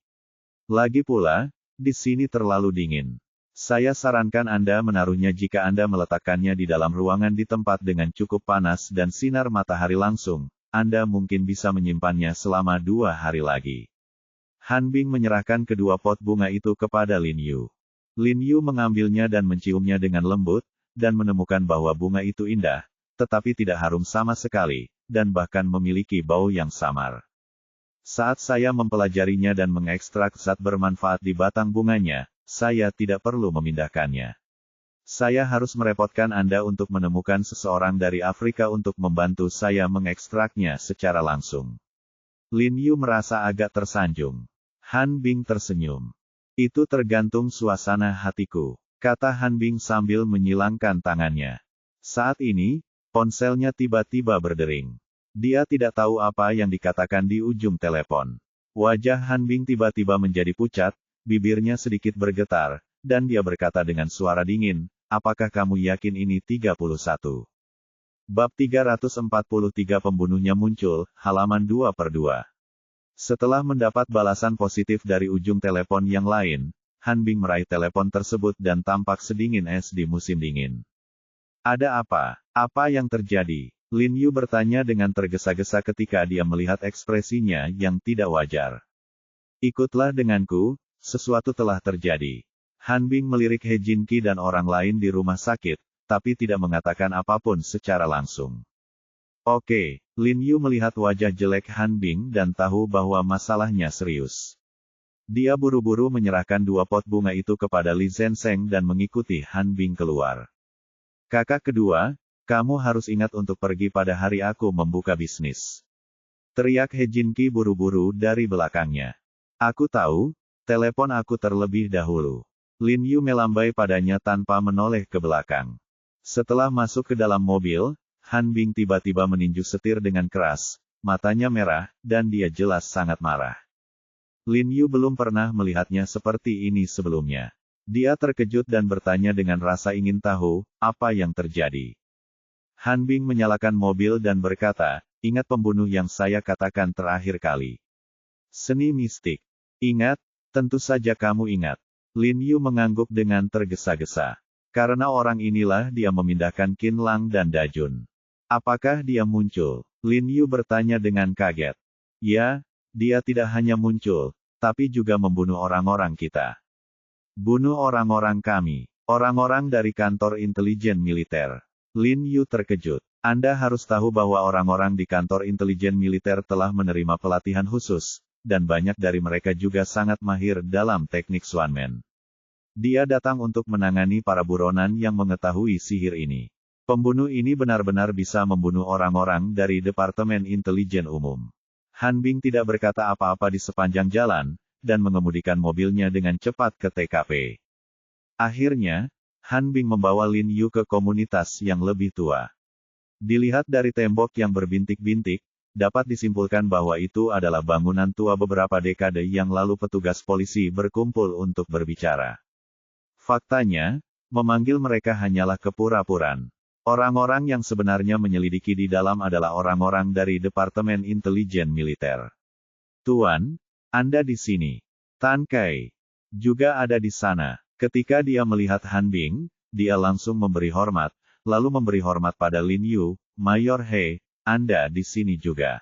Lagi pula, di sini terlalu dingin. Saya sarankan Anda menaruhnya jika Anda meletakkannya di dalam ruangan di tempat dengan cukup panas dan sinar matahari langsung, Anda mungkin bisa menyimpannya selama 2 hari lagi. Han Bing menyerahkan kedua pot bunga itu kepada Lin Yu. Lin Yu mengambilnya dan menciumnya dengan lembut, dan menemukan bahwa bunga itu indah, tetapi tidak harum sama sekali, dan bahkan memiliki bau yang samar. Saat saya mempelajarinya dan mengekstrak zat bermanfaat di batang bunganya, saya tidak perlu memindahkannya. Saya harus merepotkan Anda untuk menemukan seseorang dari Afrika untuk membantu saya mengekstraknya secara langsung. Lin Yu merasa agak tersanjung. Han Bing tersenyum. Itu tergantung suasana hatiku, kata Han Bing sambil menyilangkan tangannya. Saat ini, ponselnya tiba-tiba berdering. Dia tidak tahu apa yang dikatakan di ujung telepon. Wajah Han Bing tiba-tiba menjadi pucat, bibirnya sedikit bergetar, dan dia berkata dengan suara dingin, apakah kamu yakin ini 31? Bab 343 pembunuhnya muncul, halaman 2/2. Setelah mendapat balasan positif dari ujung telepon yang lain, Han Bing meraih telepon tersebut dan tampak sedingin es di musim dingin. Ada apa? Apa yang terjadi? Lin Yu bertanya dengan tergesa-gesa ketika dia melihat ekspresinya yang tidak wajar. Ikutlah denganku, sesuatu telah terjadi. Han Bing melirik He Jinqi dan orang lain di rumah sakit, tapi tidak mengatakan apapun secara langsung. Oke, Lin Yu melihat wajah jelek Han Bing dan tahu bahwa masalahnya serius. Dia buru-buru menyerahkan 2 pot bunga itu kepada Li Zenseng dan mengikuti Han Bing keluar. Kakak kedua, kamu harus ingat untuk pergi pada hari aku membuka bisnis. Teriak He Jinqi buru-buru dari belakangnya. Aku tahu, telepon aku terlebih dahulu. Lin Yu melambai padanya tanpa menoleh ke belakang. Setelah masuk ke dalam mobil, Han Bing tiba-tiba meninju setir dengan keras, matanya merah, dan dia jelas sangat marah. Lin Yu belum pernah melihatnya seperti ini sebelumnya. Dia terkejut dan bertanya dengan rasa ingin tahu, apa yang terjadi. Han Bing menyalakan mobil dan berkata, ingat pembunuh yang saya katakan terakhir kali. Seni mistik. Ingat, tentu saja kamu ingat. Lin Yu mengangguk dengan tergesa-gesa. Karena orang inilah dia memindahkan Qin Lang dan Dajun. Apakah dia muncul? Lin Yu bertanya dengan kaget. Ya, dia tidak hanya muncul, tapi juga membunuh orang-orang kita. Bunuh orang-orang kami, orang-orang dari kantor intelijen militer. Lin Yu terkejut. Anda harus tahu bahwa orang-orang di kantor intelijen militer telah menerima pelatihan khusus, dan banyak dari mereka juga sangat mahir dalam teknik Swanman. Dia datang untuk menangani para buronan yang mengetahui sihir ini. Pembunuh ini benar-benar bisa membunuh orang-orang dari Departemen Intelijen Umum. Han Bing tidak berkata apa-apa di sepanjang jalan, dan mengemudikan mobilnya dengan cepat ke TKP. Akhirnya, Han Bing membawa Lin Yu ke komunitas yang lebih tua. Dilihat dari tembok yang berbintik-bintik, dapat disimpulkan bahwa itu adalah bangunan tua beberapa dekade yang lalu petugas polisi berkumpul untuk berbicara. Faktanya, memanggil mereka hanyalah kepura-puraan. Orang-orang yang sebenarnya menyelidiki di dalam adalah orang-orang dari Departemen Intelijen Militer. Tuan, Anda di sini. Tan Kai juga ada di sana. Ketika dia melihat Han Bing, dia langsung memberi hormat, lalu memberi hormat pada Lin Yu, Mayor He, Anda di sini juga.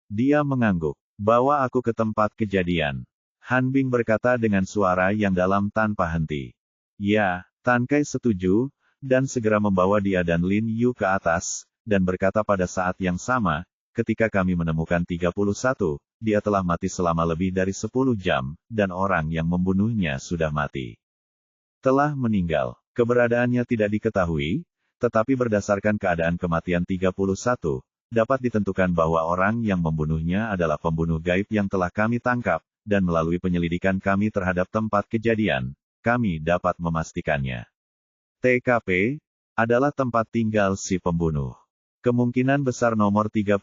Dia mengangguk. Bawa aku ke tempat kejadian. Han Bing berkata dengan suara yang dalam tanpa henti. Ya, Tan Kai setuju, dan segera membawa dia dan Lin Yu ke atas, dan berkata pada saat yang sama, ketika kami menemukan 31, dia telah mati selama lebih dari 10 jam, dan orang yang membunuhnya sudah mati. Telah meninggal. Keberadaannya tidak diketahui, tetapi berdasarkan keadaan kematian 31, dapat ditentukan bahwa orang yang membunuhnya adalah pembunuh gaib yang telah kami tangkap, dan melalui penyelidikan kami terhadap tempat kejadian, kami dapat memastikannya. TKP adalah tempat tinggal si pembunuh. Kemungkinan besar nomor 31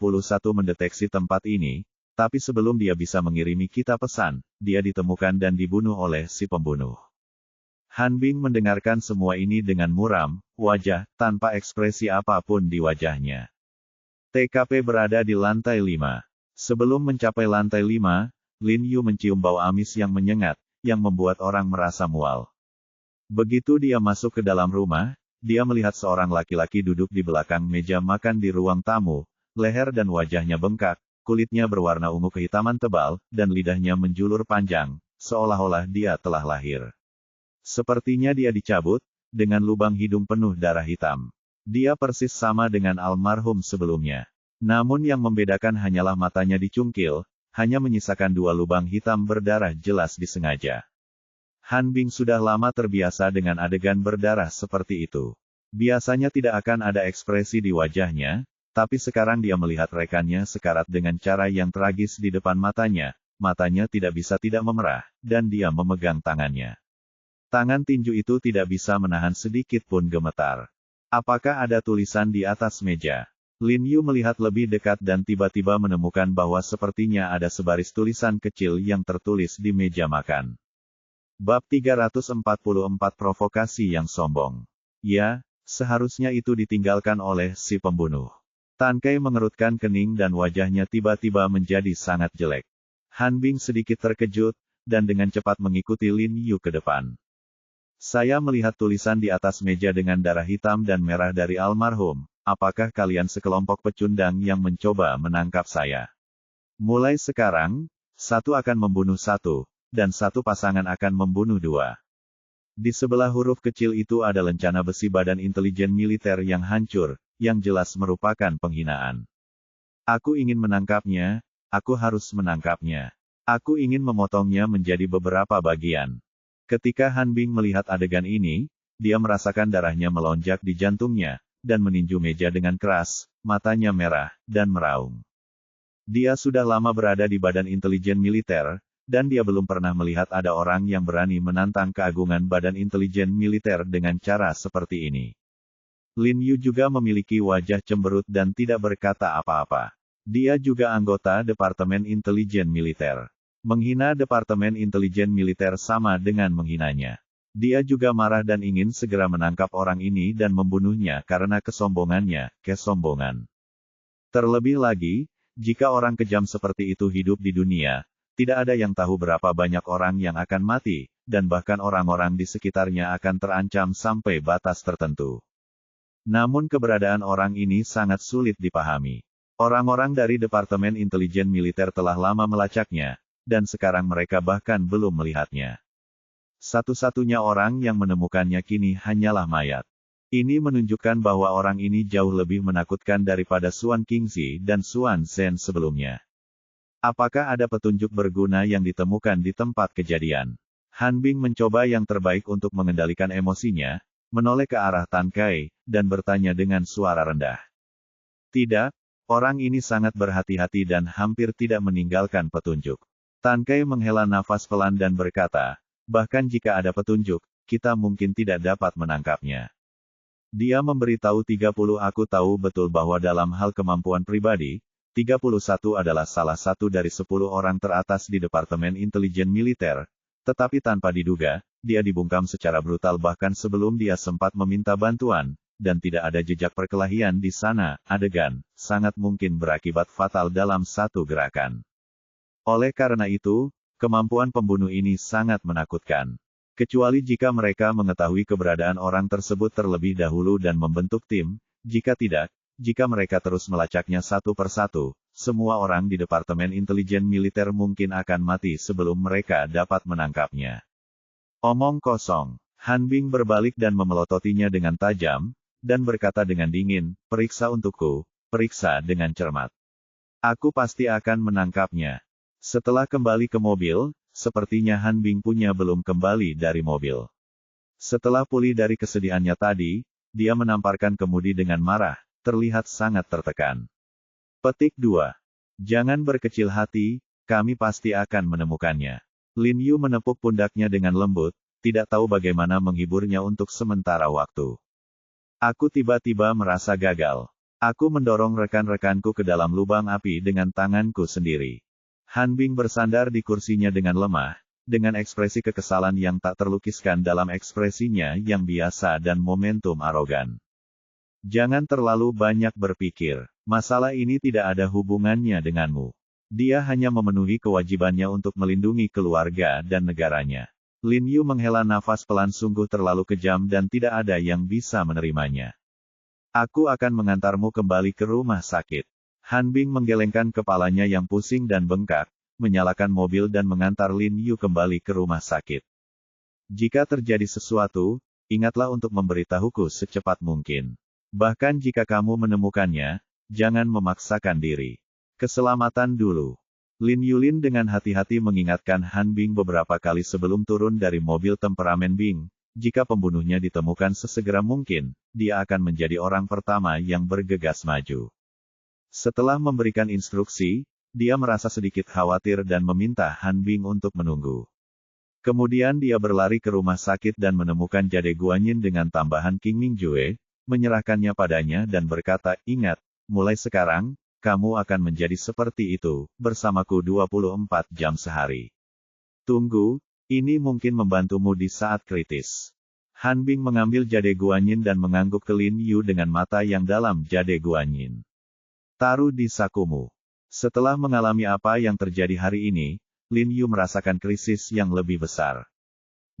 mendeteksi tempat ini, tapi sebelum dia bisa mengirimi kita pesan, dia ditemukan dan dibunuh oleh si pembunuh. Han Bing mendengarkan semua ini dengan muram wajah, tanpa ekspresi apapun di wajahnya. TKP berada di lantai 5. Sebelum mencapai lantai 5, Lin Yu mencium bau amis yang menyengat, yang membuat orang merasa mual. Begitu dia masuk ke dalam rumah, dia melihat seorang laki-laki duduk di belakang meja makan di ruang tamu, leher dan wajahnya bengkak, kulitnya berwarna ungu kehitaman tebal, dan lidahnya menjulur panjang, seolah-olah dia telah lahir. Sepertinya dia dicabut, dengan lubang hidung penuh darah hitam. Dia persis sama dengan almarhum sebelumnya. Namun yang membedakan hanyalah matanya dicungkil, hanya menyisakan 2 lubang hitam berdarah jelas disengaja. Han Bing sudah lama terbiasa dengan adegan berdarah seperti itu. Biasanya tidak akan ada ekspresi di wajahnya, tapi sekarang dia melihat rekannya sekarat dengan cara yang tragis di depan matanya. Matanya tidak bisa tidak memerah, dan dia memegang tangannya. Tangan tinju itu tidak bisa menahan sedikit pun gemetar. Apakah ada tulisan di atas meja? Lin Yu melihat lebih dekat dan tiba-tiba menemukan bahwa sepertinya ada sebaris tulisan kecil yang tertulis di meja makan. Bab 344 Provokasi yang Sombong. Ya, seharusnya itu ditinggalkan oleh si pembunuh. Tan Kai mengerutkan kening dan wajahnya tiba-tiba menjadi sangat jelek. Han Bing sedikit terkejut, dan dengan cepat mengikuti Lin Yu ke depan. Saya melihat tulisan di atas meja dengan darah hitam dan merah dari almarhum. Apakah kalian sekelompok pecundang yang mencoba menangkap saya? Mulai sekarang, satu akan membunuh satu, dan satu pasangan akan membunuh dua. Di sebelah huruf kecil itu ada lencana besi badan intelijen militer yang hancur, yang jelas merupakan penghinaan. Aku ingin menangkapnya, aku harus menangkapnya. Aku ingin memotongnya menjadi beberapa bagian. Ketika Han Bing melihat adegan ini, dia merasakan darahnya melonjak di jantungnya, dan meninju meja dengan keras, matanya merah, dan meraung. Dia sudah lama berada di badan intelijen militer, dan dia belum pernah melihat ada orang yang berani menantang keagungan badan intelijen militer dengan cara seperti ini. Lin Yu juga memiliki wajah cemberut dan tidak berkata apa-apa. Dia juga anggota Departemen Intelijen Militer. Menghina Departemen Intelijen Militer sama dengan menghinanya. Dia juga marah dan ingin segera menangkap orang ini dan membunuhnya karena kesombongannya, kesombongan. Terlebih lagi, jika orang kejam seperti itu hidup di dunia, tidak ada yang tahu berapa banyak orang yang akan mati, dan bahkan orang-orang di sekitarnya akan terancam sampai batas tertentu. Namun keberadaan orang ini sangat sulit dipahami. Orang-orang dari Departemen Intelijen Militer telah lama melacaknya, dan sekarang mereka bahkan belum melihatnya. Satu-satunya orang yang menemukannya kini hanyalah mayat. Ini menunjukkan bahwa orang ini jauh lebih menakutkan daripada Suan Qingzi dan Suan Zhen sebelumnya. Apakah ada petunjuk berguna yang ditemukan di tempat kejadian? Han Bing mencoba yang terbaik untuk mengendalikan emosinya, menoleh ke arah Tan Kai, dan bertanya dengan suara rendah. Tidak, orang ini sangat berhati-hati dan hampir tidak meninggalkan petunjuk. Tan Kai menghela nafas pelan dan berkata, bahkan jika ada petunjuk, kita mungkin tidak dapat menangkapnya. Dia memberitahu 30 aku tahu betul bahwa dalam hal kemampuan pribadi, 31 adalah salah satu dari 10 orang teratas di Departemen Intelijen Militer, tetapi tanpa diduga, dia dibungkam secara brutal bahkan sebelum dia sempat meminta bantuan, dan tidak ada jejak perkelahian di sana. Adegan sangat mungkin berakibat fatal dalam satu gerakan. Oleh karena itu, kemampuan pembunuh ini sangat menakutkan. Kecuali jika mereka mengetahui keberadaan orang tersebut terlebih dahulu dan membentuk tim, jika tidak, jika mereka terus melacaknya satu persatu, semua orang di Departemen Intelijen Militer mungkin akan mati sebelum mereka dapat menangkapnya. Omong kosong. Han Bing berbalik dan memelototinya dengan tajam, dan berkata dengan dingin, periksa untukku, periksa dengan cermat. Aku pasti akan menangkapnya. Setelah kembali ke mobil, sepertinya Han Bing punya belum kembali dari mobil. Setelah pulih dari kesedihannya tadi, dia menamparkan kemudi dengan marah, terlihat sangat tertekan. Petik 2. Jangan berkecil hati, kami pasti akan menemukannya. Lin Yu menepuk pundaknya dengan lembut, tidak tahu bagaimana menghiburnya untuk sementara waktu. Aku tiba-tiba merasa gagal. Aku mendorong rekan-rekanku ke dalam lubang api dengan tanganku sendiri. Han Bing bersandar di kursinya dengan lemah, dengan ekspresi kekesalan yang tak terlukiskan dalam ekspresinya yang biasa dan momentum arogan. Jangan terlalu banyak berpikir. Masalah ini tidak ada hubungannya denganmu. Dia hanya memenuhi kewajibannya untuk melindungi keluarga dan negaranya. Lin Yu menghela nafas pelan sungguh terlalu kejam dan tidak ada yang bisa menerimanya. Aku akan mengantarmu kembali ke rumah sakit. Han Bing menggelengkan kepalanya yang pusing dan bengkak, menyalakan mobil dan mengantar Lin Yu kembali ke rumah sakit. Jika terjadi sesuatu, ingatlah untuk memberitahuku secepat mungkin. Bahkan jika kamu menemukannya, jangan memaksakan diri. Keselamatan dulu. Lin Yulin dengan hati-hati mengingatkan Han Bing beberapa kali sebelum turun dari mobil temperamen Bing. Jika pembunuhnya ditemukan sesegera mungkin, dia akan menjadi orang pertama yang bergegas maju. Setelah memberikan instruksi, dia merasa sedikit khawatir dan meminta Han Bing untuk menunggu. Kemudian dia berlari ke rumah sakit dan menemukan Jade Guanyin dengan tambahan King Mingjue, menyerahkannya padanya dan berkata, "Ingat, mulai sekarang, kamu akan menjadi seperti itu, bersamaku 24 jam sehari. Tunggu, ini mungkin membantumu di saat kritis." Han Bing mengambil Jade Guanyin dan mengangguk ke Lin Yu dengan mata yang dalam. "Jade Guanyin, taruh di sakumu." Setelah mengalami apa yang terjadi hari ini, Lin Yu merasakan krisis yang lebih besar.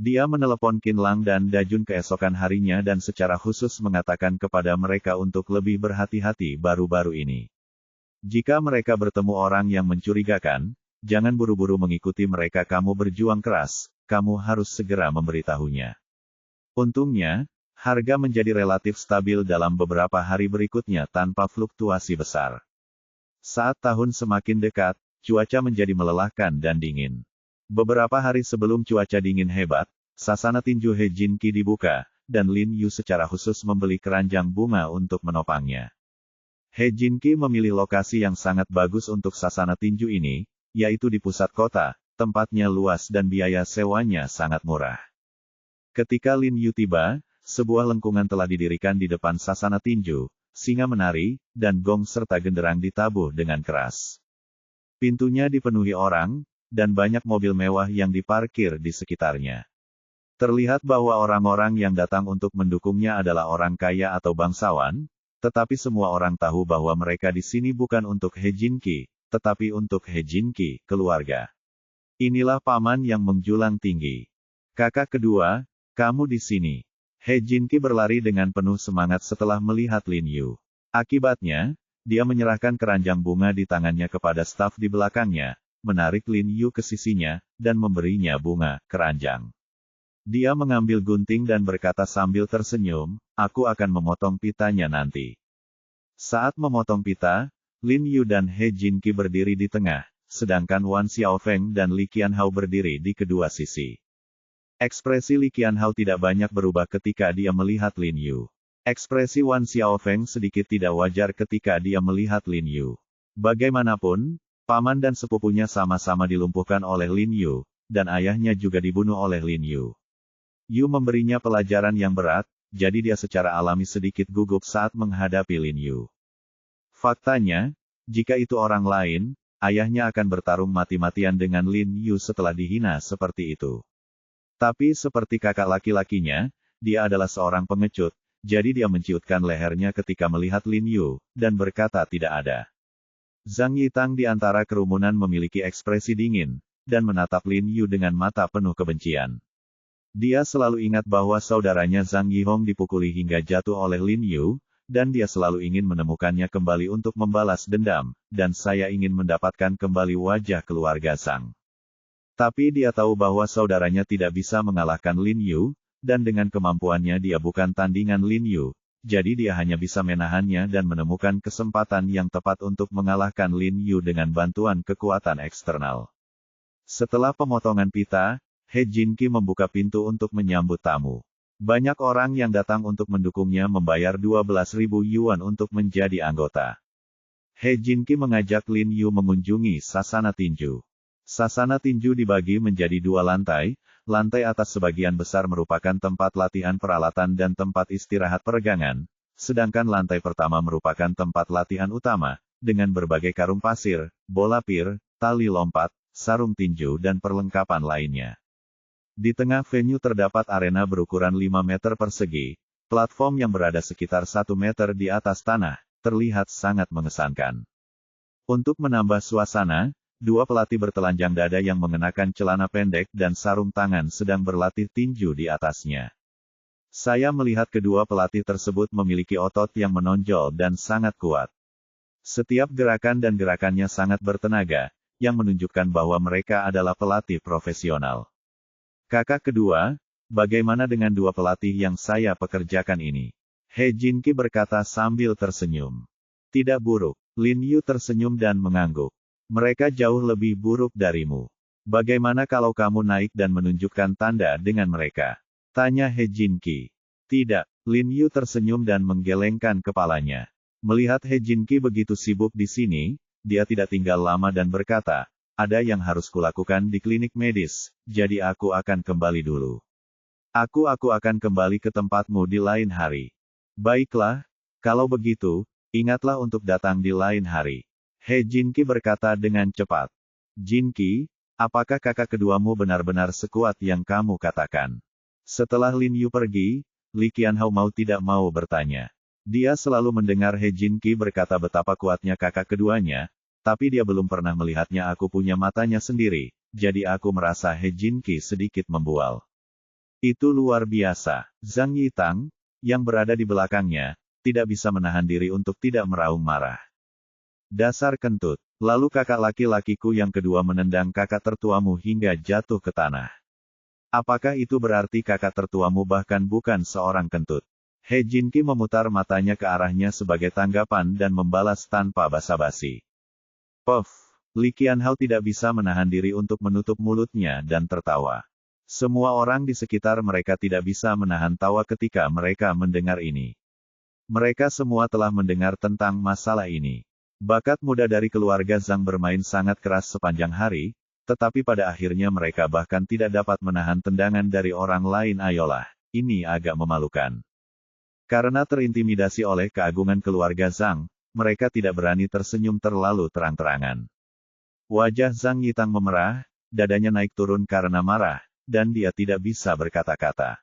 Dia menelepon Qin Lang dan Dajun keesokan harinya dan secara khusus mengatakan kepada mereka untuk lebih berhati-hati baru-baru ini. Jika mereka bertemu orang yang mencurigakan, jangan buru-buru mengikuti mereka. Kamu berjuang keras, kamu harus segera memberitahunya. Untungnya, harga menjadi relatif stabil dalam beberapa hari berikutnya tanpa fluktuasi besar. Saat tahun semakin dekat, cuaca menjadi melelahkan dan dingin. Beberapa hari sebelum cuaca dingin hebat, sasana tinju He Jinki dibuka, dan Lin Yu secara khusus membeli keranjang bunga untuk menopangnya. He Jinki memilih lokasi yang sangat bagus untuk sasana tinju ini, yaitu di pusat kota, tempatnya luas dan biaya sewanya sangat murah. Ketika Lin Yu tiba, sebuah lengkungan telah didirikan di depan sasana tinju, singa menari, dan gong serta genderang ditabuh dengan keras. Pintunya dipenuhi orang, dan banyak mobil mewah yang diparkir di sekitarnya. Terlihat bahwa orang-orang yang datang untuk mendukungnya adalah orang kaya atau bangsawan, tetapi semua orang tahu bahwa mereka di sini bukan untuk He Jinki, tetapi untuk He Jinki, keluarga. Inilah paman yang menjulang tinggi. "Kakak kedua, kamu di sini." He Jinki berlari dengan penuh semangat setelah melihat Lin Yu. Akibatnya, dia menyerahkan keranjang bunga di tangannya kepada staf di belakangnya, menarik Lin Yu ke sisinya, dan memberinya bunga keranjang. Dia mengambil gunting dan berkata sambil tersenyum, "Aku akan memotong pitanya nanti." Saat memotong pita, Lin Yu dan He Jinki berdiri di tengah, sedangkan Wan Xiaofeng dan Li Qianhao berdiri di kedua sisi. Ekspresi Li Qianhao tidak banyak berubah ketika dia melihat Lin Yu. Ekspresi Wan Xiaofeng sedikit tidak wajar ketika dia melihat Lin Yu. Bagaimanapun, paman dan sepupunya sama-sama dilumpuhkan oleh Lin Yu, dan ayahnya juga dibunuh oleh Lin Yu. Yu memberinya pelajaran yang berat, jadi dia secara alami sedikit gugup saat menghadapi Lin Yu. Faktanya, jika itu orang lain, ayahnya akan bertarung mati-matian dengan Lin Yu setelah dihina seperti itu. Tapi seperti kakak laki-lakinya, dia adalah seorang pengecut, jadi dia menciutkan lehernya ketika melihat Lin Yu, dan berkata tidak ada. Zhang Yitang di antara kerumunan memiliki ekspresi dingin, dan menatap Lin Yu dengan mata penuh kebencian. Dia selalu ingat bahwa saudaranya Zhang Yihong dipukuli hingga jatuh oleh Lin Yu, dan dia selalu ingin menemukannya kembali untuk membalas dendam, dan saya ingin mendapatkan kembali wajah keluarga Zhang. Tapi dia tahu bahwa saudaranya tidak bisa mengalahkan Lin Yu, dan dengan kemampuannya dia bukan tandingan Lin Yu, jadi dia hanya bisa menahannya dan menemukan kesempatan yang tepat untuk mengalahkan Lin Yu dengan bantuan kekuatan eksternal. Setelah pemotongan pita, He Jinki membuka pintu untuk menyambut tamu. Banyak orang yang datang untuk mendukungnya membayar 12.000 yuan untuk menjadi anggota. He Jinki mengajak Lin Yu mengunjungi sasana tinju. Sasana tinju dibagi menjadi dua lantai, lantai atas sebagian besar merupakan tempat latihan peralatan dan tempat istirahat peregangan, sedangkan lantai pertama merupakan tempat latihan utama, dengan berbagai karung pasir, bola pir, tali lompat, sarung tinju dan perlengkapan lainnya. Di tengah venue terdapat arena berukuran 5 meter persegi, platform yang berada sekitar 1 meter di atas tanah, terlihat sangat mengesankan. Untuk menambah suasana, dua pelatih bertelanjang dada yang mengenakan celana pendek dan sarung tangan sedang berlatih tinju di atasnya. Saya melihat kedua pelatih tersebut memiliki otot yang menonjol dan sangat kuat. Setiap gerakan dan gerakannya sangat bertenaga, yang menunjukkan bahwa mereka adalah pelatih profesional. Kakak kedua, bagaimana dengan dua pelatih yang saya pekerjakan ini? He Jinki berkata sambil tersenyum. Tidak buruk. Lin Yu tersenyum dan mengangguk. Mereka jauh lebih buruk darimu. Bagaimana kalau kamu naik dan menunjukkan tanda dengan mereka? Tanya He Jinqi. Tidak, Lin Yu tersenyum dan menggelengkan kepalanya. Melihat He Jinqi begitu sibuk di sini, dia tidak tinggal lama dan berkata, ada yang harus kulakukan di klinik medis, jadi aku akan kembali dulu. Aku akan kembali ke tempatmu di lain hari. Baiklah, kalau begitu, ingatlah untuk datang di lain hari. He Jinqi berkata dengan cepat. Jinqi, apakah kakak keduamu benar-benar sekuat yang kamu katakan? Setelah Lin Yu pergi, Li Qianhao mau tidak mau bertanya. Dia selalu mendengar He Jinqi berkata betapa kuatnya kakak keduanya, tapi dia belum pernah melihatnya. Aku punya matanya sendiri, jadi aku merasa He Jinqi sedikit membual. Itu luar biasa. Zhang Yitang, yang berada di belakangnya, tidak bisa menahan diri untuk tidak meraung marah. Dasar kentut. Lalu kakak laki-lakiku yang kedua menendang kakak tertuamu hingga jatuh ke tanah. Apakah itu berarti kakak tertuamu bahkan bukan seorang kentut? He Jinqi memutar matanya ke arahnya sebagai tanggapan dan membalas tanpa basa-basi. Puff. Li Qianhao tidak bisa menahan diri untuk menutup mulutnya dan tertawa. Semua orang di sekitar mereka tidak bisa menahan tawa ketika mereka mendengar ini. Mereka semua telah mendengar tentang masalah ini. Bakat muda dari keluarga Zhang bermain sangat keras sepanjang hari, tetapi pada akhirnya mereka bahkan tidak dapat menahan tendangan dari orang lain. Ayolah, ini agak memalukan. Karena terintimidasi oleh keagungan keluarga Zhang, mereka tidak berani tersenyum terlalu terang-terangan. Wajah Zhang Yitang memerah, dadanya naik turun karena marah, dan dia tidak bisa berkata-kata.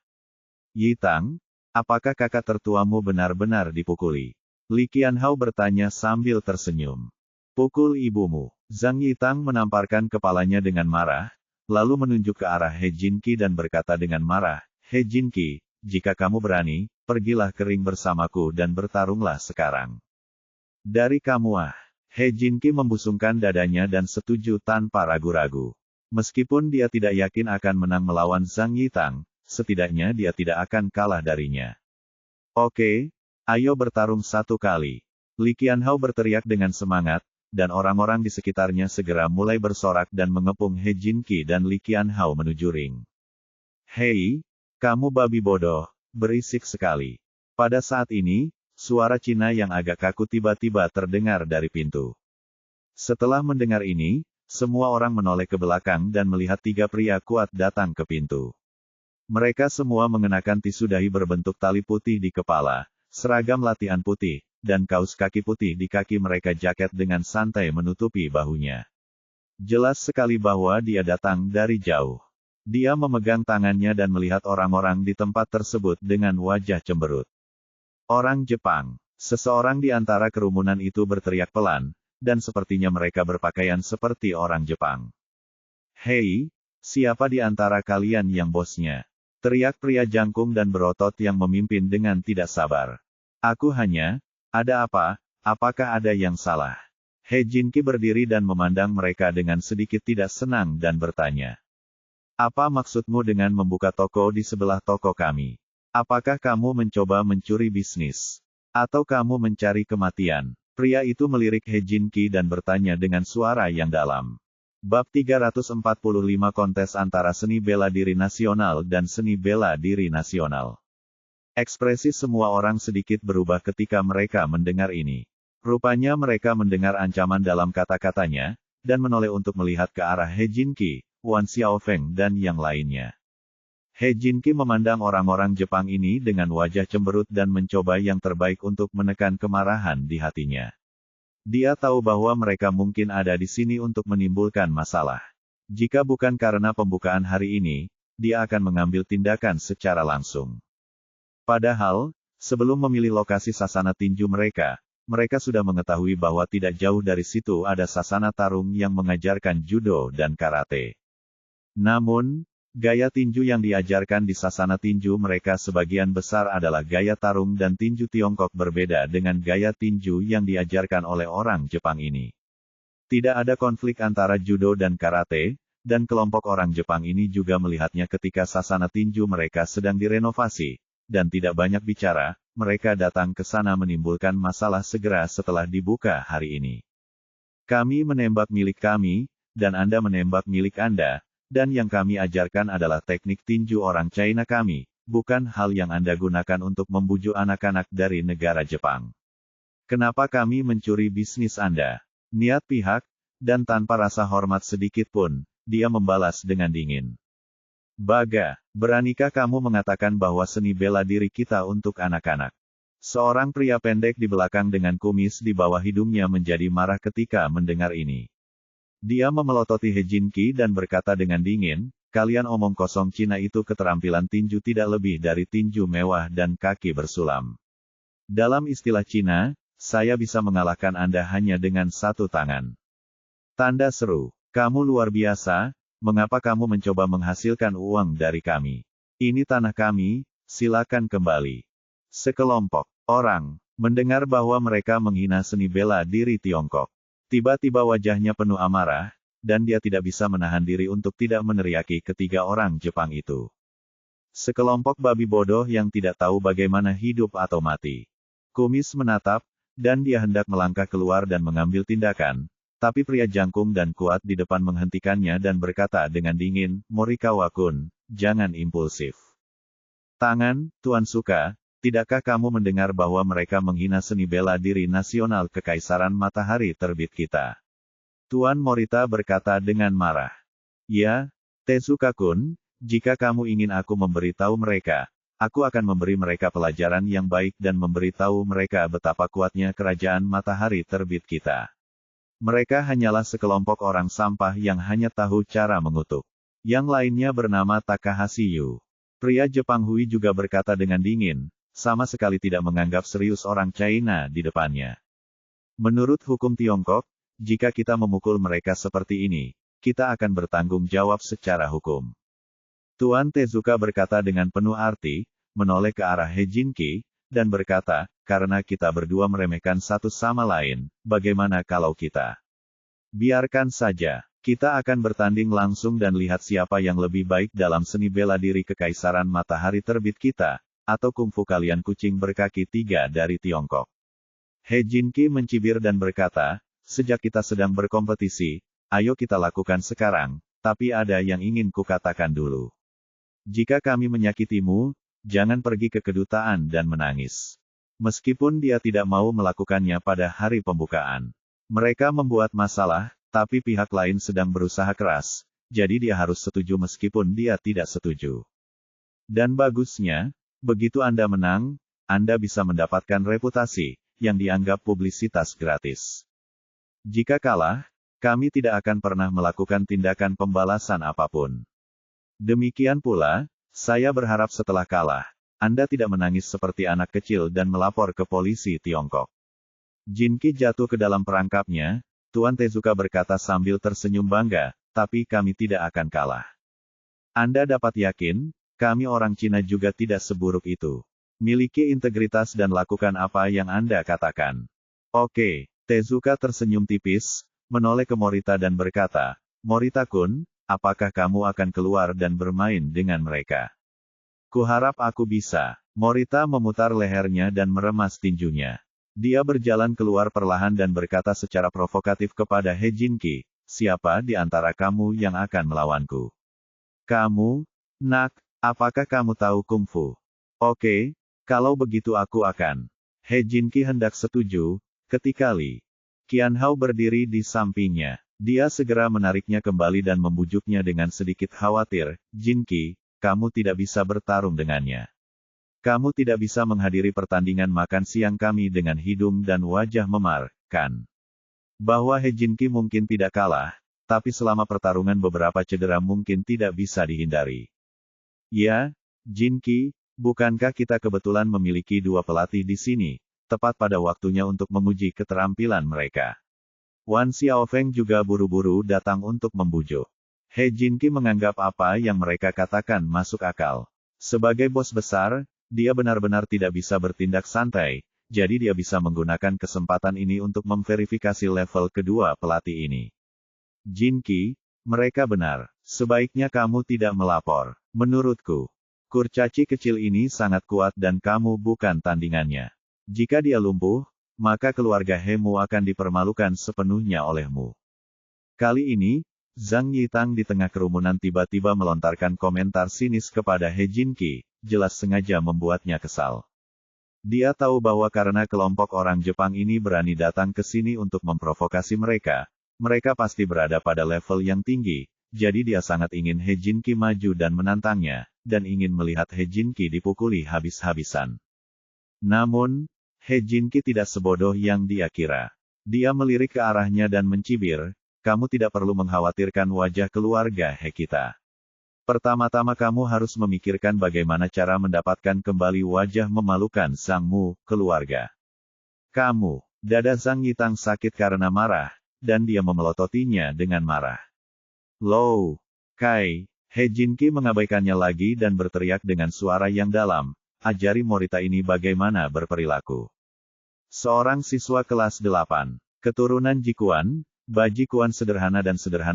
Yitang, apakah kakak tertuamu benar-benar dipukuli? Li Qianhao bertanya sambil tersenyum. Pukul ibumu. Zhang Yitang menamparkan kepalanya dengan marah, lalu menunjuk ke arah He Jinqi dan berkata dengan marah, He Jinqi, jika kamu berani, pergilah ke ring bersamaku dan bertarunglah sekarang. Dari kamu ah. He Jinqi membusungkan dadanya dan setuju tanpa ragu-ragu. Meskipun dia tidak yakin akan menang melawan Zhang Yitang, setidaknya dia tidak akan kalah darinya. Oke. Ayo bertarung satu kali. Li Qianhao berteriak dengan semangat, dan orang-orang di sekitarnya segera mulai bersorak dan mengepung He Jinqi dan Li Qianhao menuju ring. Hei, kamu babi bodoh, berisik sekali. Pada saat ini, suara Cina yang agak kaku tiba-tiba terdengar dari pintu. Setelah mendengar ini, semua orang menoleh ke belakang dan melihat tiga pria kuat datang ke pintu. Mereka semua mengenakan tisu dahi berbentuk tali putih di kepala, seragam latihan putih, dan kaos kaki putih di kaki mereka. Jaket dengan santai menutupi bahunya. Jelas sekali bahwa dia datang dari jauh. Dia memegang tangannya dan melihat orang-orang di tempat tersebut dengan wajah cemberut. Orang Jepang. Seseorang di antara kerumunan itu berteriak pelan, dan sepertinya mereka berpakaian seperti orang Jepang. Hei, siapa di antara kalian yang bosnya? Teriak pria jangkung dan berotot yang memimpin dengan tidak sabar. Aku hanya, ada apa, apakah ada yang salah? He Jinqi berdiri dan memandang mereka dengan sedikit tidak senang dan bertanya. Apa maksudmu dengan membuka toko di sebelah toko kami? Apakah kamu mencoba mencuri bisnis? Atau kamu mencari kematian? Pria itu melirik He Jinqi dan bertanya dengan suara yang dalam. Bab 345 Kontes antara seni bela diri nasional dan seni bela diri nasional. Ekspresi semua orang sedikit berubah ketika mereka mendengar ini. Rupanya mereka mendengar ancaman dalam kata-katanya, dan menoleh untuk melihat ke arah He Jinqi, Wan Xiaofeng dan yang lainnya. He Jinqi memandang orang-orang Jepang ini dengan wajah cemberut dan mencoba yang terbaik untuk menekan kemarahan di hatinya. Dia tahu bahwa mereka mungkin ada di sini untuk menimbulkan masalah. Jika bukan karena pembukaan hari ini, dia akan mengambil tindakan secara langsung. Padahal, sebelum memilih lokasi sasana tinju mereka sudah mengetahui bahwa tidak jauh dari situ ada sasana tarung yang mengajarkan judo dan karate. Namun, gaya tinju yang diajarkan di sasana tinju mereka sebagian besar adalah gaya tarung dan tinju Tiongkok, berbeda dengan gaya tinju yang diajarkan oleh orang Jepang ini. Tidak ada konflik antara judo dan karate, dan kelompok orang Jepang ini juga melihatnya ketika sasana tinju mereka sedang direnovasi. Dan tidak banyak bicara, mereka datang ke sana menimbulkan masalah segera setelah dibuka hari ini. Kami menembak milik kami, dan Anda menembak milik Anda, dan yang kami ajarkan adalah teknik tinju orang China kami, bukan hal yang Anda gunakan untuk membujuk anak-anak dari negara Jepang. Kenapa kami mencuri bisnis Anda? Niat pihak, dan tanpa rasa hormat sedikit pun, dia membalas dengan dingin. Baga, beranikah kamu mengatakan bahwa seni bela diri kita untuk anak-anak? Seorang pria pendek di belakang dengan kumis di bawah hidungnya menjadi marah ketika mendengar ini. Dia memelototi He Jinqi dan berkata dengan dingin, kalian omong kosong Cina itu keterampilan tinju tidak lebih dari tinju mewah dan kaki bersulam. Dalam istilah Cina, saya bisa mengalahkan Anda hanya dengan satu tangan. Tanda seru, kamu luar biasa. Mengapa kamu mencoba menghasilkan uang dari kami? Ini tanah kami, silakan kembali. Sekelompok orang mendengar bahwa mereka menghina seni bela diri Tiongkok. Tiba-tiba wajahnya penuh amarah, dan dia tidak bisa menahan diri untuk tidak meneriaki ketiga orang Jepang itu. Sekelompok babi bodoh yang tidak tahu bagaimana hidup atau mati. Kumis menatap, dan dia hendak melangkah keluar dan mengambil tindakan. Tapi pria jangkung dan kuat di depan menghentikannya dan berkata dengan dingin, Morikawa-kun, jangan impulsif. Tangan, Tuan Suka, tidakkah kamu mendengar bahwa mereka menghina seni bela diri nasional Kekaisaran Matahari Terbit kita? Tuan Morita berkata dengan marah. Ya, Tezuka-kun, jika kamu ingin aku memberitahu mereka, aku akan memberi mereka pelajaran yang baik dan memberitahu mereka betapa kuatnya kerajaan Matahari Terbit kita. Mereka hanyalah sekelompok orang sampah yang hanya tahu cara mengutuk. Yang lainnya bernama Takahashi Yu. Pria Jepang Hui juga berkata dengan dingin, sama sekali tidak menganggap serius orang China di depannya. Menurut hukum Tiongkok, jika kita memukul mereka seperti ini, kita akan bertanggung jawab secara hukum. Tuan Tezuka berkata dengan penuh arti, menoleh ke arah He Jinqi, dan berkata, karena kita berdua meremehkan satu sama lain, bagaimana kalau kita? Biarkan saja, kita akan bertanding langsung dan lihat siapa yang lebih baik dalam seni bela diri Kekaisaran Matahari Terbit kita, atau kungfu kalian kucing berkaki 3 dari Tiongkok. He Jinqi mencibir dan berkata, sejak kita sedang berkompetisi, ayo kita lakukan sekarang, tapi ada yang ingin kukatakan dulu. Jika kami menyakitimu, jangan pergi ke kedutaan dan menangis. Meskipun dia tidak mau melakukannya pada hari pembukaan. Mereka membuat masalah, tapi pihak lain sedang berusaha keras, jadi dia harus setuju meskipun dia tidak setuju. Dan bagusnya, begitu Anda menang, Anda bisa mendapatkan reputasi, yang dianggap publisitas gratis. Jika kalah, kami tidak akan pernah melakukan tindakan pembalasan apapun. Demikian pula, saya berharap setelah kalah, Anda tidak menangis seperti anak kecil dan melapor ke polisi Tiongkok. Jinqi jatuh ke dalam perangkapnya, Tuan Tezuka berkata sambil tersenyum bangga, tapi kami tidak akan kalah. Anda dapat yakin, kami orang Cina juga tidak seburuk itu. Miliki integritas dan lakukan apa yang Anda katakan. Oke, Tezuka tersenyum tipis, menoleh ke Morita dan berkata, Morita-kun, apakah kamu akan keluar dan bermain dengan mereka? Kuharap aku bisa. Morita memutar lehernya dan meremas tinjunya. Dia berjalan keluar perlahan dan berkata secara provokatif kepada He Jinqi, siapa di antara kamu yang akan melawanku? Kamu? Nak, apakah kamu tahu kungfu? Oke, kalau begitu aku akan. He Jinqi hendak setuju, ketika Li Qianhao berdiri di sampingnya. Dia segera menariknya kembali dan membujuknya dengan sedikit khawatir, Jinqi, kamu tidak bisa bertarung dengannya. Kamu tidak bisa menghadiri pertandingan makan siang kami dengan hidung dan wajah memar, kan? Bahwa He Jinqi mungkin tidak kalah, tapi selama pertarungan beberapa cedera mungkin tidak bisa dihindari. Ya, Jinqi, bukankah kita kebetulan memiliki 2 pelatih di sini, tepat pada waktunya untuk menguji keterampilan mereka. Wan Xiaofeng juga buru-buru datang untuk membujuk. He Jinqi menganggap apa yang mereka katakan masuk akal. Sebagai bos besar, dia benar-benar tidak bisa bertindak santai, jadi dia bisa menggunakan kesempatan ini untuk memverifikasi level kedua pelatih ini. Jinqi, mereka benar. Sebaiknya kamu tidak melapor. Menurutku, kurcaci kecil ini sangat kuat dan kamu bukan tandingannya. Jika dia lumpuh, maka keluarga Hemu akan dipermalukan sepenuhnya olehmu. Kali ini, Zhang Yitang di tengah kerumunan tiba-tiba melontarkan komentar sinis kepada He Jinqi, jelas sengaja membuatnya kesal. Dia tahu bahwa karena kelompok orang Jepang ini berani datang ke sini untuk memprovokasi mereka, mereka pasti berada pada level yang tinggi, jadi dia sangat ingin He Jinqi maju dan menantangnya, dan ingin melihat He Jinqi dipukuli habis-habisan. Namun, He Jinqi tidak sebodoh yang dia kira. Dia melirik ke arahnya dan mencibir, kamu tidak perlu mengkhawatirkan wajah keluarga He kita. Pertama-tama kamu harus memikirkan bagaimana cara mendapatkan kembali wajah memalukan sangmu, keluarga. Kamu, dada Zhang Yitang sakit karena marah, dan dia memelototinya dengan marah. Lou Kai, He Jinqi mengabaikannya lagi dan berteriak dengan suara yang dalam, ajari Morita ini bagaimana berperilaku. Seorang siswa kelas 8, keturunan Jikuan, Bajikuan sederhana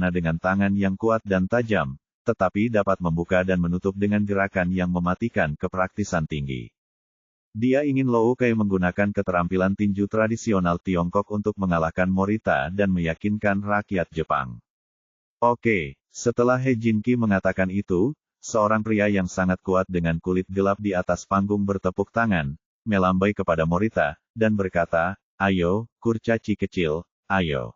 dengan tangan yang kuat dan tajam, tetapi dapat membuka dan menutup dengan gerakan yang mematikan kepraktisan tinggi. Dia ingin Lou Kai menggunakan keterampilan tinju tradisional Tiongkok untuk mengalahkan Morita dan meyakinkan rakyat Jepang. Oke, setelah He Jinqi mengatakan itu, seorang pria yang sangat kuat dengan kulit gelap di atas panggung bertepuk tangan, melambai kepada Morita, dan berkata, ayo, kurcaci kecil, ayo.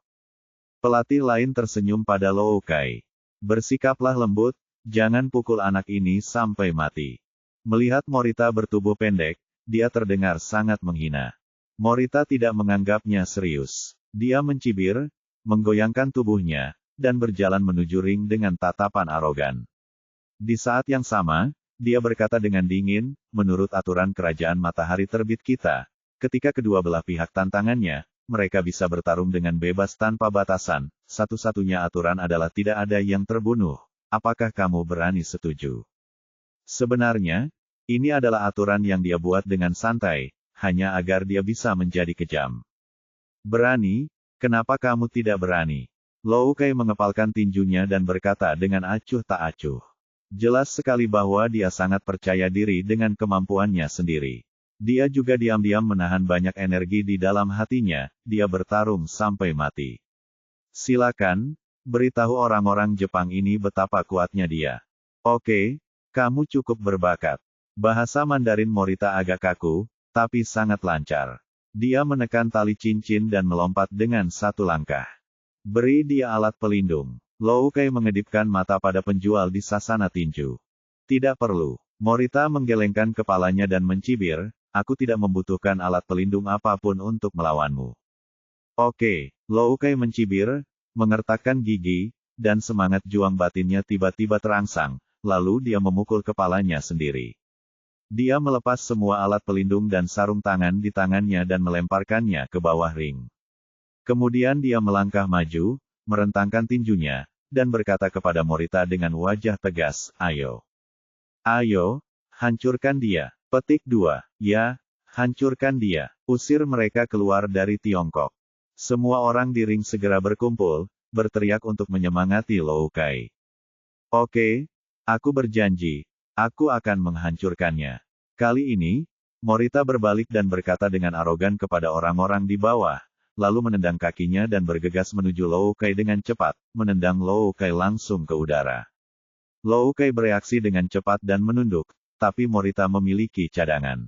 Pelatih lain tersenyum pada Lou Kai. Bersikaplah lembut, jangan pukul anak ini sampai mati. Melihat Morita bertubuh pendek, dia terdengar sangat menghina. Morita tidak menganggapnya serius. Dia mencibir, menggoyangkan tubuhnya, dan berjalan menuju ring dengan tatapan arogan. Di saat yang sama, dia berkata dengan dingin, menurut aturan kerajaan matahari terbit kita, ketika kedua belah pihak tantangannya, mereka bisa bertarung dengan bebas tanpa batasan, satu-satunya aturan adalah tidak ada yang terbunuh. Apakah kamu berani setuju? Sebenarnya, ini adalah aturan yang dia buat dengan santai, hanya agar dia bisa menjadi kejam. Berani? Kenapa kamu tidak berani? Lou Kai mengepalkan tinjunya dan berkata dengan acuh tak acuh. Jelas sekali bahwa dia sangat percaya diri dengan kemampuannya sendiri. Dia juga diam-diam menahan banyak energi di dalam hatinya, dia bertarung sampai mati. Silakan, beritahu orang-orang Jepang ini betapa kuatnya dia. Oke, kamu cukup berbakat. Bahasa Mandarin Morita agak kaku, tapi sangat lancar. Dia menekan tali cincin dan melompat dengan satu langkah. Beri dia alat pelindung. Lou Kai mengedipkan mata pada penjual di sasana tinju. Tidak perlu. Morita menggelengkan kepalanya dan mencibir, aku tidak membutuhkan alat pelindung apapun untuk melawanmu. Oke, Lou Kai mencibir, mengertakkan gigi, dan semangat juang batinnya tiba-tiba terangsang, lalu dia memukul kepalanya sendiri. Dia melepas semua alat pelindung dan sarung tangan di tangannya dan melemparkannya ke bawah ring. Kemudian dia melangkah maju, merentangkan tinjunya, dan berkata kepada Morita dengan wajah tegas, ayo. Ayo, hancurkan dia. Petik 2. Ya, hancurkan dia. Usir mereka keluar dari Tiongkok. Semua orang di ring segera berkumpul, berteriak untuk menyemangati Lou Kai. Oke, aku berjanji, aku akan menghancurkannya. Kali ini, Morita berbalik dan berkata dengan arogan kepada orang-orang di bawah, lalu menendang kakinya dan bergegas menuju Lou Kai dengan cepat, menendang Lou Kai langsung ke udara. Lou Kai bereaksi dengan cepat dan menunduk, tapi Morita memiliki cadangan.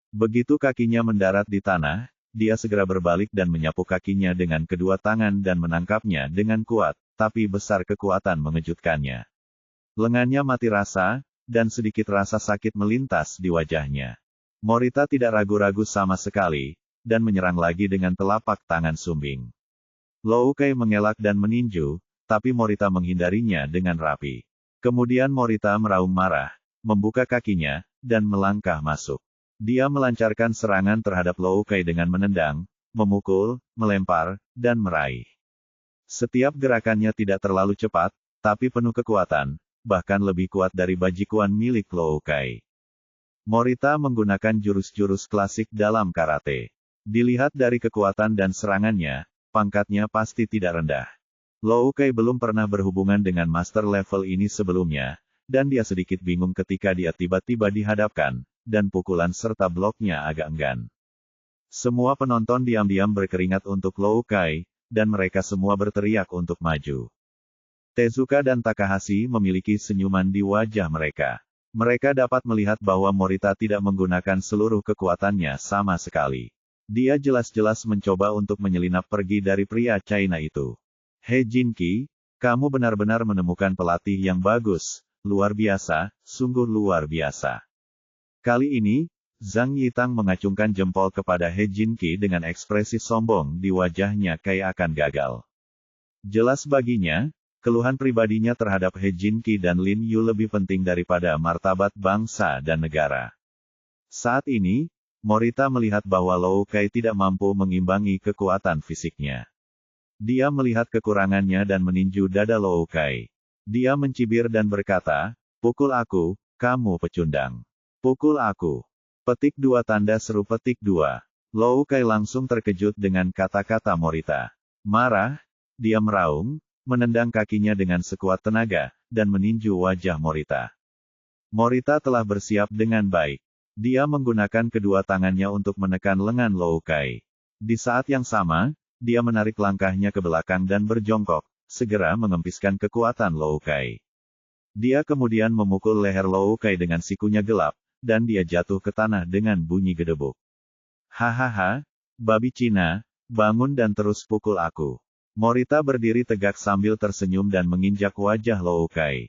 Begitu kakinya mendarat di tanah, dia segera berbalik dan menyapu kakinya dengan kedua tangan dan menangkapnya dengan kuat, tapi besar kekuatan mengejutkannya. Lengannya mati rasa, dan sedikit rasa sakit melintas di wajahnya. Morita tidak ragu-ragu sama sekali, dan menyerang lagi dengan telapak tangan sumbing. Lou Kai mengelak dan meninju, tapi Morita menghindarinya dengan rapi. Kemudian Morita meraung marah, membuka kakinya, dan melangkah masuk. Dia melancarkan serangan terhadap Lou Kai dengan menendang, memukul, melempar, dan meraih. Setiap gerakannya tidak terlalu cepat, tapi penuh kekuatan, bahkan lebih kuat dari bajikuan milik Lou Kai. Morita menggunakan jurus-jurus klasik dalam karate. Dilihat dari kekuatan dan serangannya, pangkatnya pasti tidak rendah. Lou Kai belum pernah berhubungan dengan master level ini sebelumnya, dan dia sedikit bingung ketika dia tiba-tiba dihadapkan, dan pukulan serta bloknya agak enggan. Semua penonton diam-diam berkeringat untuk Lou Kai, dan mereka semua berteriak untuk maju. Tezuka dan Takahashi memiliki senyuman di wajah mereka. Mereka dapat melihat bahwa Morita tidak menggunakan seluruh kekuatannya sama sekali. Dia jelas-jelas mencoba untuk menyelinap pergi dari pria China itu. He Jinki, kamu benar-benar menemukan pelatih yang bagus, luar biasa, sungguh luar biasa. Kali ini, Zhang Yitang mengacungkan jempol kepada He Jinki dengan ekspresi sombong di wajahnya kayak akan gagal. Jelas baginya, keluhan pribadinya terhadap He Jinki dan Lin Yu lebih penting daripada martabat bangsa dan negara. Saat ini, Morita melihat bahwa Lou Kai tidak mampu mengimbangi kekuatan fisiknya. Dia melihat kekurangannya dan meninju dada Lou Kai. Dia mencibir dan berkata, "Pukul aku, kamu pecundang. Pukul aku." Petik 2 tanda seru petik 2. Lou Kai langsung terkejut dengan kata-kata Morita. Marah, dia meraung, menendang kakinya dengan sekuat tenaga, dan meninju wajah Morita. Morita telah bersiap dengan baik. Dia menggunakan kedua tangannya untuk menekan lengan Lou Kai. Di saat yang sama, dia menarik langkahnya ke belakang dan berjongkok, segera mengempiskan kekuatan Lou Kai. Dia kemudian memukul leher Lou Kai dengan sikunya gelap, dan dia jatuh ke tanah dengan bunyi gedebuk. Hahaha, babi Cina, bangun dan terus pukul aku. Morita berdiri tegak sambil tersenyum dan menginjak wajah Lou Kai.